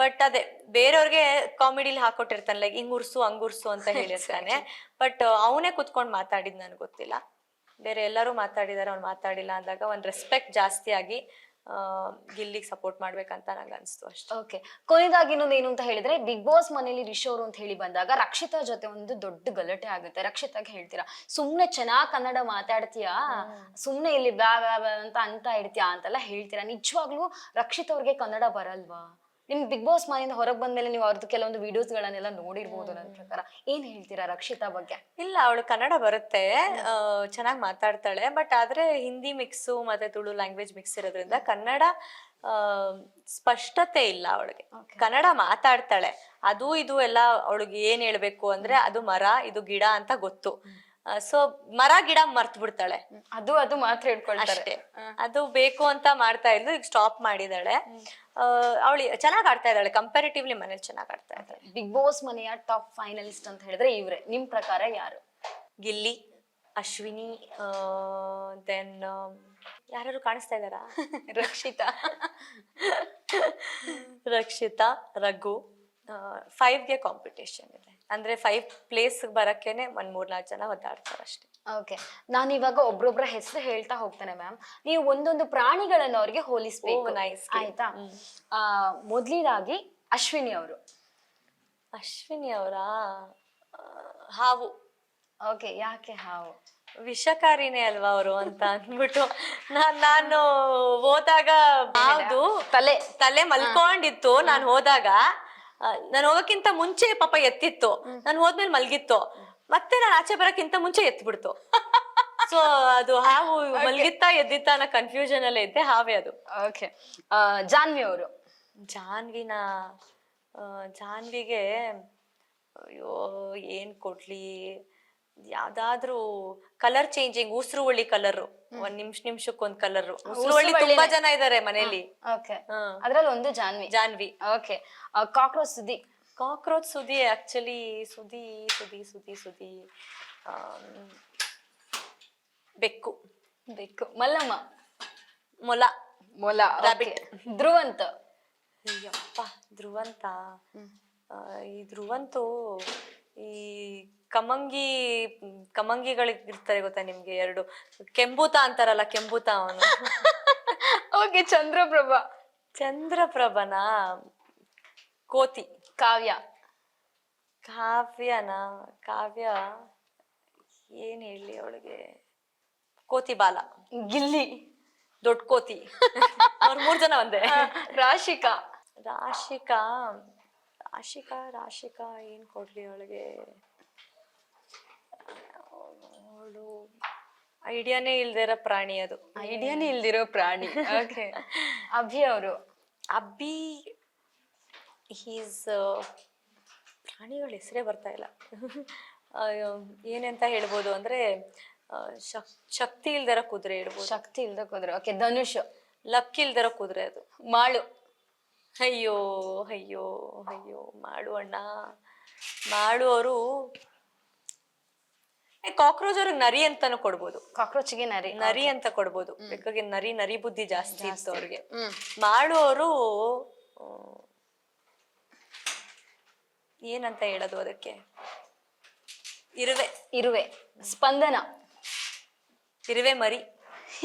ಬಟ್ ಅದೇ ಬೇರೆಯವ್ರಿಗೆ ಕಾಮಿಡಿಲಿ ಹಾಕೊಟ್ಟಿರ್ತಾನೆ, ಲೈಕ್ ಹಿಂಗುರ್ಸು ಹಂಗುರ್ಸು ಅಂತ ಹೇಳಿರ್ತಾನೆ. ಬಟ್ ಅವನೇ ಕುತ್ಕೊಂಡು ಮಾತಾಡಿದ್ ನನಗೆ ಗೊತ್ತಿಲ್ಲ. ಬೇರೆ ಎಲ್ಲರೂ ಮಾತಾಡಿದಾರೆ, ಅವ್ನು ಮಾತಾಡಿಲ್ಲ ಅಂದಾಗ ಒಂದು ರೆಸ್ಪೆಕ್ಟ್ ಜಾಸ್ತಿ ಆಗಿ ಗಿಲ್ಲಿಗೆ ಸಪೋರ್ಟ್ ಮಾಡ್ಬೇಕಂತ ನಂಗೆ ಅನಿಸ್ತು ಅಷ್ಟೇ. ಓಕೆ, ಕೊನೆಯದಾಗಿ ಇನ್ನೊಂದು ಏನು ಅಂತ ಹೇಳಿದ್ರೆ, ಬಿಗ್ ಬಾಸ್ ಮನೇಲಿ ರಿಷೋರು ಅಂತ ಹೇಳಿ ಬಂದಾಗ ರಕ್ಷಿತಾ ಜೊತೆ ಒಂದು ದೊಡ್ಡ ಗಲಾಟೆ ಆಗುತ್ತೆ. ರಕ್ಷಿತಾಗೆ ಹೇಳ್ತೀರಾ, ಸುಮ್ನೆ ಚೆನ್ನಾಗ್ ಕನ್ನಡ ಮಾತಾಡ್ತೀಯಾ, ಸುಮ್ನೆ ಇಲ್ಲಿ ಬ್ಯಾ ಅಂತ ಇಡ್ತೀಯಾ ಅಂತೆಲ್ಲ ಹೇಳ್ತೀರಾ. ನಿಜವಾಗ್ಲೂ ರಕ್ಷಿತ್ ಅವ್ರಿಗೆ ಕನ್ನಡ ಬರಲ್ವಾ? ನಿಮ್ ಬಿಗ್ ಬಾಸ್ ಮನೆಯಿಂದ ಹೊರಗೆ ಬಂದ್ಮೇಲೆ ನೀವು ಅವ್ರದ್ದು ಕೆಲವೊಂದು ವಿಡಿಯೋಸ್ ಗಳನ್ನೆಲ್ಲ ನೋಡಿರ್ಬೋದು. ನನ್ನ ಪ್ರಕಾರ ಏನ್ ಹೇಳ್ತೀರಾ ರಕ್ಷಿತಾ ಬಗ್ಗೆ? ಇಲ್ಲ, ಅವಳು ಕನ್ನಡ ಬರುತ್ತೆ, ಚೆನ್ನಾಗಿ ಮಾತಾಡ್ತಾಳೆ. ಬಟ್ ಆದ್ರೆ ಹಿಂದಿ ಮಿಕ್ಸು ಮತ್ತೆ ತುಳು ಲ್ಯಾಂಗ್ವೇಜ್ ಮಿಕ್ಸ್ ಇರೋದ್ರಿಂದ ಕನ್ನಡ ಸ್ಪಷ್ಟತೆ ಇಲ್ಲ ಅವಳಿಗೆ. ಕನ್ನಡ ಮಾತಾಡ್ತಾಳೆ, ಅದು ಇದು ಎಲ್ಲ ಅವಳಿಗೆ ಏನ್ ಹೇಳ್ಬೇಕು ಅಂದ್ರೆ ಅದು ಮರ ಇದು ಗಿಡ ಅಂತ ಗೊತ್ತು. ಸೊ ಮರ ಗಿಡ ಮರ್ತ್ ಬಿಡ್ತಾಳೆ, ಅದು ಮಾತ್ರ ಹೇಳ್ಕೊಳ್ತಾರೆ. ಅದು ಬೇಕು ಅಂತ ಮಾಡ್ತಾ ಇದ್ಲು, ಈಗ ಸ್ಟಾಪ್ ಮಾಡಿದಾಳೆ. ಅವಳು ಚೆನ್ನಾಗ್ ಆಡ್ತಾ ಇದ್ದಾಳೆ, ಕಂಪ್ಯಾರಿಟಿವ್ಲಿ ಮನೇಲಿ ಚೆನ್ನಾಗ್ ಆಡ್ತಾ ಇದ್ದಾಳೆ. ಬಿಗ್ ಬಾಸ್ ಮನೆಯ ಟಾಪ್ ಫೈನಲಿಸ್ಟ್ ಅಂತ ಹೇಳಿದ್ರೆ ಇವ್ರೆ, ನಿಮ್ ಪ್ರಕಾರ ಯಾರು? ಗಿಲ್ಲಿ, ಅಶ್ವಿನಿ, ದೆನ್ ಯಾರು ಕಾಣಿಸ್ತಾ ಇದ್ದಾರಾ? ರಕ್ಷಿತಾ, ರಘು. 5ಗೆ ಕಾಂಪಿಟೇಷನ್ ಇದೆ. ಅಂದ್ರೆ 5 ಪ್ಲೇಸ್ ಬರಕ್ಕೇನೆ 1-3-4 ಜನ ಒದ್ದಾಡ್ತಾರೆ ಅಷ್ಟೇ. ಓಕೆ, ನಾನು ಇವಾಗ ಒಬ್ರೊಬ್ರ ಹೆಸರು ಹೇಳ್ತಾ ಹೋಗ್ತೇನೆ ಮ್ಯಾಮ್. ನೀವು ಒಂದೊಂದು ಪ್ರಾಣಿಗಳನ್ನು ಅವ್ರಿಗೆ ಹೋಲಿಸ್ಬೇಕು, ಆಯ್ತಾ? ಮೊದಲಿದಾಗಿ ಅಶ್ವಿನಿ ಅವರು. ಅಶ್ವಿನಿ ಅವರ ಹಾವು. ಓಕೆ, ಯಾಕೆ ಹಾವು? ವಿಷಕಾರಿನೇ ಅಲ್ವಾ ಅವರು ಅಂತ ಅಂದ್ಬಿಟ್ಟು ನಾನು ಹೋದಾಗ ಹೌದು ತಲೆ ಮಲ್ಕೊಂಡಿತ್ತು. ನಾನು ಹೋದಾಗ, ನಾನು ಹೋಗಕ್ಕಿಂತ ಮುಂಚೆ ಪಾಪ ಎತ್ತಿತ್ತು, ನಾನು ಹೋದ್ಮೇಲೆ ಮಲ್ಗಿತ್ತು, ಮತ್ತೆ ನಾನು ಆಚೆ ಬರಕ್ಕಿಂತ ಮುಂಚೆ ಎತ್ಬಿಡ್ತು. ಸೊ ಅದು ಹಾವು ಮಲ್ಗಿತ್ತಾ ಎದ್ದಿತ್ತಾ ಅನ್ನೋ ಕನ್ಫ್ಯೂಷನ್ ಅಲ್ಲೇ ಇದ್ದೆ, ಹಾವೇ ಅದು. ಓಕೆ. ಜಾನ್ವಿ ಅವರು. ಜಾನ್ವಿನ ಜಾನ್ವಿಗೆ ಅಯ್ಯೋ ಏನ್ ಕೊಡ್ಲಿ, ಯಾವ್ದಾದ್ರೂ ಕಲರ್ ಚೇಂಜಿಂಗ್, ಉಸ್ರುವಳ್ಳಿ ಕಲರ್, ನಿಮಿಷಕ್ಕೊಂದ್ ಕಲರ್. ಉಸ್ರುವಳ್ಳಿ ತುಂಬಾ ಜನ ಇದಾರೆ ಮನೇಲಿ. ಓಕೆ, ಅದ್ರಲ್ಲಿ ಒಂದು Janhvi. Janhvi. Okay. Cockroach Sudhi. Cockroach Sudhi actually Sudhi Sudhi Sudhi Sudhi ಬೆಕ್ಕು. ಬೆಕ್ಕು. ಮಲ್ಲಮ್ಮ. ಮೊಲ. ಮೊಲ. ರಾಬಿಟ್. ಧ್ರುವಂತ. ಅಯ್ಯಪ್ಪ, ಧ್ರುವಂತ. ಈ ಧ್ರುವಂತು ಈ ಕಮಂಗಿಗಳಿಗೆ ಇರ್ತಾರೆ ಗೊತ್ತಾ ನಿಮ್ಗೆ, ಎರಡು ಕೆಂಬೂತ ಅಂತಾರಲ್ಲ, ಕೆಂಬೂತ ಅವನು. ಓಕೆ. ಚಂದ್ರಪ್ರಭಾ. ಚಂದ್ರಪ್ರಭನ ಕೋತಿ. ಕಾವ್ಯ. ಕಾವ್ಯ ಏನ್ ಹೇಳಿ ಅವಳಿಗೆ, ಕೋತಿ ಬಾಲ. ಗಿಲ್ಲಿ. ದೊಡ್ಡ ಕೋತಿ. ಅವ್ರ 3 ಜನ ಒಂದೇ. ರಾಶಿಕಾ. ರಾಶಿಕಾ ಏನ್ ಕೊಡ್ಲಿ ಅವಳಿಗೆ, ಅವಳು ಐಡಿಯಾನೇ ಇಲ್ದಿರೋ ಪ್ರಾಣಿ ಅದು. ಐಡಿಯಾನೇ ಇಲ್ದಿರೋ ಪ್ರಾಣಿ. ಓಕೆ. ಅಭಿ ಅವರು. ಅಬ್ಬಿ ಹೀಸ್ ಪ್ರಾಣಿಗಳ ಹೆಸರೇ ಬರ್ತಾ ಇಲ್ಲ. ಏನಂತ ಹೇಳ್ಬೋದು ಅಂದ್ರೆ, ಶಕ್ತಿ ಇಲ್ದಿರೋ ಕುದುರೆ ಹೇಳ್ಬೋದು. ಶಕ್ತಿ ಇಲ್ದ ಕುದುರೆ. ಓಕೆ. ಧನುಷ್. ಲಕ್ ಇಲ್ದಿರೋ ಕುದುರೆ ಅದು. ಮಾಳು. ಅಯ್ಯೋ ಅಯ್ಯೋ ಅಯ್ಯೋ, ಮಾಡು ಅಣ್ಣ. ಮಾಡು ಅವರು ಕಾಕ್ರೋಚ್ ಅವ್ರಿಗೆ ನರಿ ಅಂತಾನು ಕೊಡ್ಬೋದು. ಕಾಕ್ರೋಚ್ಗೆ ನರಿ. ನರಿ ಅಂತ ಕೊಡ್ಬೋದು, ಬೇಕಾಗಿ ನರಿ ಬುದ್ಧಿ ಜಾಸ್ತಿ ಇತ್ತು ಅವ್ರಿಗೆ. ಮಾಡು ಅವರು ಏನಂತ ಹೇಳೋದು ಅದಕ್ಕೆ, ಇರುವೆ. ಸ್ಪಂದನ. ಇರುವೆ ಮರಿ.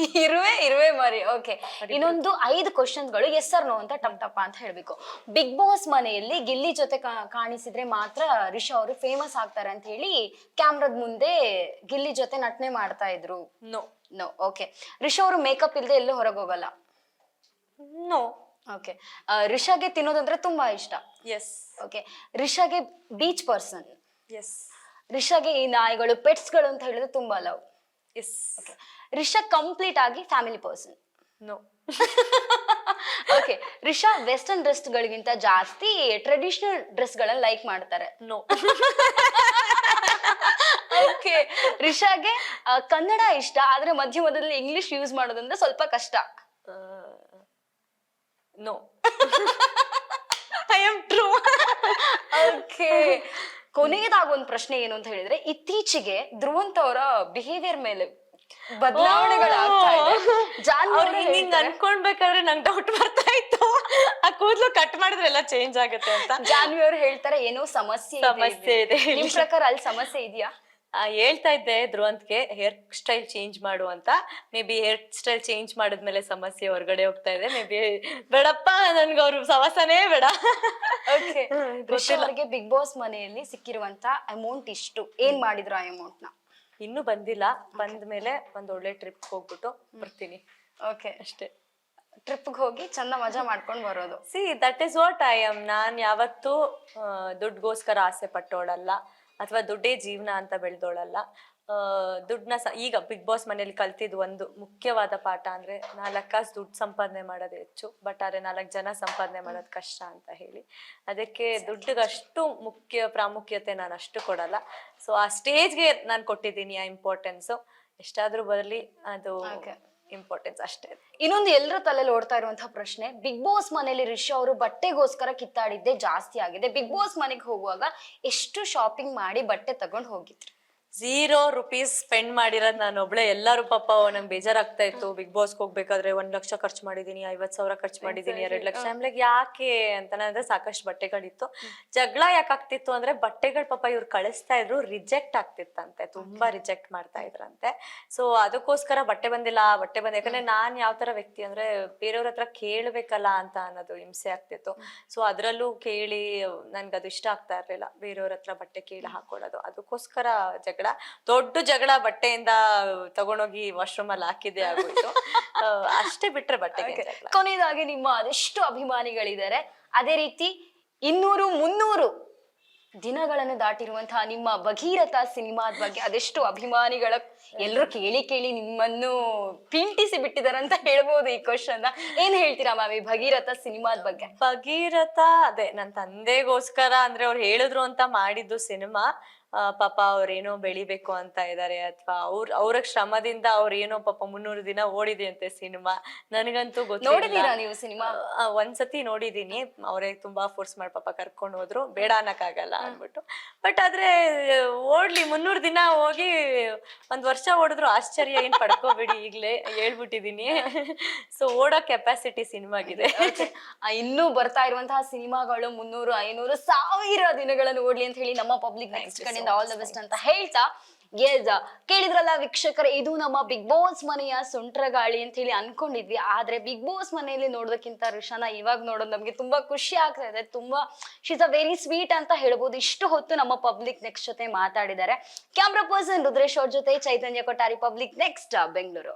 ಇರುವೆ ಮರಿ. ಓಕೆ. ಇನ್ನೊಂದು 5 ಕ್ವಶನ್ಸ್ಗಳು ಎಸ್ ಆರ್ ನೋ ಅಂತ ಟಪ್ ಅಂತ ಹೇಳ್ಬೇಕು. ಬಿಗ್ ಬಾಸ್ ಮನೆಯಲ್ಲಿ ಗಿಲ್ಲಿ ಜೊತೆ ಕಾಣಿಸಿದ್ರೆ ಮಾತ್ರ ರಿಷಾ ಅವರು ಫೇಮಸ್ ಆಗ್ತಾರೆ ಅಂತ ಹೇಳಿ ಕ್ಯಾಮ್ರಾದ ಮುಂದೆ ಗಿಲ್ಲಿ ಜೊತೆ ನಟನೆ ಮಾಡ್ತಾ ಇದ್ರು. ನೋ. ಓಕೆ. ರಿಷಾ ಅವರು ಮೇಕಪ್ ಇಲ್ದೆ ಎಲ್ಲೂ ಹೊರಗೆ ಹೋಗಲ್ಲ. ನೋ. ಓಕೆ. ರಿಷಾಗೆ ತಿನ್ನೋದಂದ್ರೆ ತುಂಬಾ ಇಷ್ಟ. ಎಸ್. ಓಕೆ. ರಿಷಾಗೆ ಬೀಚ್ ಪರ್ಸನ್. ಎಸ್. ರಿಷಾಗೆ ಈ ನಾಯಿಗಳು, ಪೆಟ್ಸ್ಗಳು ಅಂತ ಹೇಳಿದ್ರೆ ತುಂಬಾ love. Yes. Okay. Risha complete ಆಗಿ family person. No. Okay. Risha western dress ಗಳಿಗಿಂತ ಜಾಸ್ತಿ ಟ್ರೆಡಿಷನಲ್ ಡ್ರೆಸ್ ಗಳನ್ನ ಲೈಕ್ ಮಾಡ್ತಾರೆ. ನೋ. ಓಕೆ. ರಿಷಾಗೆ ಕನ್ನಡ ಇಷ್ಟ, ಆದ್ರೆ ಮಧ್ಯದಲ್ಲಿ ಇಂಗ್ಲಿಷ್ ಯೂಸ್ ಮಾಡೋದಂದ್ರೆ ಸ್ವಲ್ಪ ಕಷ್ಟ. No. I am true. Okay. ಕೊನೆಯದಾಗ ಒಂದು ಪ್ರಶ್ನೆ ಏನು ಅಂತ ಹೇಳಿದ್ರೆ, ಇತ್ತೀಚೆಗೆ ಧ್ರುವಂತ್ ಅವರ ಬಿಹೇವಿಯರ್ ಮೇಲೆ ಬದಲಾವಣೆಗಳಾಗ್ತಾ ಇದೆ. ಜಾನ್ವಿ ಅನ್ಕೊಂಡ್ಬೇಕಾದ್ರೆ ನಂಗೆ ಡೌಟ್ ಬರ್ತಾ ಇತ್ತು, ಆ ಕೂದಲು ಕಟ್ ಮಾಡಿದ್ರೆ ಎಲ್ಲ ಚೇಂಜ್ ಆಗುತ್ತೆ ಅಂತ. ಜಾನ್ವಿ ಅವ್ರು ಹೇಳ್ತಾರೆ ಏನೋ ಸಮಸ್ಯೆ ಇದೆ. ನಿಮ್ ಪ್ರಕಾರ ಅಲ್ಲಿ ಸಮಸ್ಯೆ ಇದೆಯಾ? ಹೇಳ್ತಾ ಇದ್ದೆ ಧ್ರುವಂತ್ಗೆ ಹೇರ್ ಸ್ಟೈಲ್ ಚೇಂಜ್ ಮಾಡು ಅಂತ. May be hair style change ಮಾಡಿದ್ಮೇಲೆ ಸಮಸ್ಯೆ ಹೊರಗಡೆ ಹೋಗ್ತಾ ಇದೆ. ಮೇ ಬಿ ಬೇಡಪ್ಪ, ನನ್ಗೆ ಅವ್ರು ಸವಾಸನೇ ಬೇಡ. ಓಕೆ. ರಿಷಾ ಅವ್ರಿಗೆ ಬಿಗ್ ಬಾಸ್ ಮನೆಯಲ್ಲಿ ಸಿಕ್ಕಿರುವಂತ ಅಮೌಂಟ್ ಇಷ್ಟು, ಏನ್ ಮಾಡಿದ್ರು ಆ ಅಮೌಂಟ್ ನ? ಇನ್ನೂ ಬಂದಿಲ್ಲ. ಬಂದ್ಮೇಲೆ ಒಂದ್ ಒಳ್ಳೆ ಟ್ರಿಪ್ ಹೋಗ್ಬಿಟ್ಟು ಬರ್ತೀನಿ. ಓಕೆ. ಅಷ್ಟೇ. ಟ್ರಿಪ್ಗೆ ಹೋಗಿ ಚಂದ ಮಜಾ ಮಾಡ್ಕೊಂಡು ಬರೋದು. See that is what I am. ನಾನ್ ಯಾವತ್ತೂ ದುಡ್ಗೋಸ್ಕರ ಆಸೆ ಪಟ್ಟೋಳಲ್ಲ, ಅಥವಾ ದುಡ್ಡೇ ಜೀವನ ಅಂತ ಬೆಳ್ದೋಳಲ್ಲ. ದುಡ್ಡನ್ನ ಈಗ ಬಿಗ್ ಬಾಸ್ ಮನೇಲಿ ಕಲ್ತಿದ್ ಒಂದು ಮುಖ್ಯವಾದ ಪಾಠ ಅಂದ್ರೆ, 4 ಕಾಸು ದುಡ್ಡು ಸಂಪಾದನೆ ಮಾಡೋದು ಹೆಚ್ಚು, ಬಟ್ ಆದ್ರೆ 4 ಜನ ಸಂಪಾದನೆ ಮಾಡೋದು ಕಷ್ಟ ಅಂತ ಹೇಳಿ. ಅದಕ್ಕೆ ದುಡ್ಡಿಗಷ್ಟು ಪ್ರಾಮುಖ್ಯತೆ ನಾನು ಅಷ್ಟು ಕೊಡಲ್ಲ. ಸೊ ಆ ಸ್ಟೇಜ್ಗೆ ನಾನು ಕೊಟ್ಟಿದ್ದೀನಿ ಆ ಇಂಪಾರ್ಟೆನ್ಸು. ಎಷ್ಟಾದ್ರೂ ಬರಲಿ, ಅದು ಇಂಪಾರ್ಟೆನ್ಸ್ ಅಷ್ಟೇ. ಇನ್ನೊಂದು ಎಲ್ಲರ ತಲೆಯಲ್ಲಿ ಓಡ್ತಾ ಇರುವಂತಹ ಪ್ರಶ್ನೆ, ಬಿಗ್ ಬಾಸ್ ಮನೇಲಿ ರಿಷಾ ಅವರು ಬಟ್ಟೆಗೋಸ್ಕರ ಕಿತ್ತಾಡಿದ್ದೆ ಜಾಸ್ತಿ ಆಗಿದೆ. ಬಿಗ್ ಬಾಸ್ ಮನೆಗೆ ಹೋಗುವಾಗ ಎಷ್ಟು ಶಾಪಿಂಗ್ ಮಾಡಿ ಬಟ್ಟೆ ತಗೊಂಡ್ ಹೋಗಿದ್ರಿ? 0 ರೂಪೀಸ್ ಸ್ಪೆಂಡ್ ಮಾಡಿರೋದು ನಾನು ಒಬ್ಳೆ. ಎಲ್ಲರೂ ಪಾಪ ನಂಗೆ ಬೇಜಾರಾಗ್ತಾ ಇತ್ತು. ಬಿಗ್ ಬಾಸ್ಗೆ ಹೋಗ್ಬೇಕಾದ್ರೆ 1 ಲಕ್ಷ ಖರ್ಚು ಮಾಡಿದೀನಿ, 50,000 ಖರ್ಚು ಮಾಡಿದೀನಿ, 2 ಲಕ್ಷ. ಆಮೇಲೆ ಯಾಕೆ ಅಂತ ಅಂದ್ರೆ ಸಾಕಷ್ಟು ಬಟ್ಟೆಗಳಿತ್ತು. ಜಗಳ ಯಾಕಾಗ್ತಿತ್ತು ಅಂದ್ರೆ, ಬಟ್ಟೆಗಳು ಪಾಪ ಇವ್ರು ಕಳಿಸ್ತಾ ಇದ್ರು, ರಿಜೆಕ್ಟ್ ಆಗ್ತಿತ್ತಂತೆ, ತುಂಬಾ ರಿಜೆಕ್ಟ್ ಮಾಡ್ತಾ ಇದ್ರಂತೆ. ಸೊ ಅದಕ್ಕೋಸ್ಕರ ಬಟ್ಟೆ ಬಂದಿಲ್ಲ. ಯಾಕಂದ್ರೆ ನಾನ್ ಯಾವ ತರ ವ್ಯಕ್ತಿ ಅಂದ್ರೆ, ಬೇರೆಯವ್ರ ಹತ್ರ ಕೇಳ್ಬೇಕಲ್ಲ ಅಂತ ಅನ್ನೋದು ಹಿಂಸೆ ಆಗ್ತಿತ್ತು. ಸೊ ಅದ್ರಲ್ಲೂ ಕೇಳಿ ನನ್ಗೆ ಅದು ಇಷ್ಟ ಆಗ್ತಾ ಇರ್ಲಿಲ್ಲ, ಬೇರೆಯವ್ರ ಹತ್ರ ಬಟ್ಟೆ ಕೇಳಿ ಹಾಕೊಳ್ಳೋದು. ಅದಕ್ಕೋಸ್ಕರ ದೊಡ್ಡ ಜಗಳ ಬಟ್ಟೆಯಿಂದ ತಗೊಂಡೋಗಿ ವಾಶ್ರೂಮ್ ಅಲ್ಲಿ ಹಾಕಿದ್ದೆ ಆಗೋಯ್ತು. ಅಷ್ಟೇ ಬಿಟ್ರೆ ಬಟ್ಟೆಗೆ. ಕೊನೆಯದಾಗಿ ನಿಮ್ಮ ಅದೆಷ್ಟು ಅಭಿಮಾನಿಗಳಿದ್ದಾರೆ, ಅದೇ ರೀತಿ 200-300 ದಿನಗಳನ್ನು ದಾಟಿರುವಂತಹ ನಿಮ್ಮ ಭಗೀರಥ ಸಿನಿಮಾದ ಬಗ್ಗೆ ಅದೆಷ್ಟು ಅಭಿಮಾನಿಗಳ ಎಲ್ಲರೂ ಕೇಳಿ ಕೇಳಿ ನಿಮ್ಮನ್ನು ಪೀಳ್ತಿಸಿ ಬಿಟ್ಟಿದಾರೆ ಅಂತ ಹೇಳ್ಬೋದು ಈ ಕ್ವಶನ್. ಏನ್ ಹೇಳ್ತೀರಾ ಮ್ಯಾಮ್ ಈ ಭಗೀರಥ ಸಿನಿಮಾದ ಬಗ್ಗೆ? ಭಗೀರಥ ಅದೇ ನನ್ ತಂದೆಗೋಸ್ಕರ ಅಂದ್ರೆ ಅವ್ರು ಹೇಳಿದ್ರು ಅಂತ ಮಾಡಿದ್ದು ಸಿನಿಮಾ. ಪಾಪ ಅವ್ರೇನೋ ಬೆಳಿಬೇಕು ಅಂತ ಇದಾರೆ, ಅಥವಾ ಅವ್ರ ಶ್ರಮದಿಂದ ಅವ್ರೇನೋ ಪಾಪ 300 ದಿನ ಓಡಿದೆ ಅಂತೆ ಸಿನಿಮಾ. ನನಗಂತೂ ಗೊತ್ತಿಲ್ಲ. ನೋಡಿದೀರಾ ನೀವು ಸಿನಿಮಾ? ಒಂದ್ಸತಿ ನೋಡಿದೀನಿ. ಅವರೇ ತುಂಬಾ ಫೋರ್ಸ್ ಮಾಡಿ ಪಾಪ ಕರ್ಕೊಂಡು ಹೋದ್ರು, ಬೇಡ ಅನ್ನಕ್ಕಾಗಲ್ಲ ಅಂದ್ಬಿಟ್ಟು. ಬಟ್ ಆದ್ರೆ ಓಡ್ಲಿ 300 ದಿನ ಹೋಗಿ 1 ವರ್ಷ ಓಡಿದ್ರು ಆಶ್ಚರ್ಯ ಏನ್ ಪಡ್ಕೋಬೇಡಿ, ಈಗ್ಲೇ ಹೇಳ್ಬಿಟ್ಟಿದೀನಿ. ಸೊ ಓಡೋ ಕೆಪಾಸಿಟಿ ಸಿನಿಮಾಗಿದೆ. ಇನ್ನೂ ಬರ್ತಾ ಇರುವಂತಹ ಸಿನಿಮಾಗಳು 300, 500, 1000 ದಿನಗಳನ್ನು ಓಡ್ಲಿ ಅಂತ ಹೇಳಿ ನಮ್ಮ ಪಬ್ಲಿಕ್ ನೆಕ್ಸ್ಟ್ ಕಡೆಯಿಂದ ಆಲ್ ದ ಬೆಸ್ಟ್ ಅಂತ ಹೇಳ್ತಾ, ಎಸ್ ಕೇಳಿದ್ರಲ್ಲ ವೀಕ್ಷಕರೇ, ಇದು ನಮ್ಮ ಬಿಗ್ ಬಾಸ್ ಮನೆಯ ಸುಂಟ್ರಗಾಳಿ ಅಂತ ಹೇಳಿ ಅನ್ಕೊಂಡಿದ್ವಿ. ಆದ್ರೆ ಬಿಗ್ ಬಾಸ್ ಮನೆಯಲ್ಲಿ ನೋಡೋದಕ್ಕಿಂತ ರಿಷಾನ ಇವಾಗ ನೋಡೋದು ನಮ್ಗೆ ತುಂಬಾ ಖುಷಿ ಆಗ್ತಾ ಇದೆ. ತುಂಬಾ ಶೀಸ್ ಅ ವೆರಿ ಸ್ವೀಟ್ ಅಂತ ಹೇಳ್ಬೋದು. ಇಷ್ಟು ಹೊತ್ತು ನಮ್ಮ ಪಬ್ಲಿಕ್ ನೆಕ್ಸ್ಟ್ ಜೊತೆ ಮಾತಾಡಿದ್ದಾರೆ. ಕ್ಯಾಮ್ರಾ ಪರ್ಸನ್ ರುದ್ರೇಶ್ ಅವ್ರ ಜೊತೆ ಚೈತನ್ಯ ಕೊಟ್ಟಾರಿ, ಪಬ್ಲಿಕ್ ನೆಕ್ಸ್ಟ್ ಬೆಂಗಳೂರು.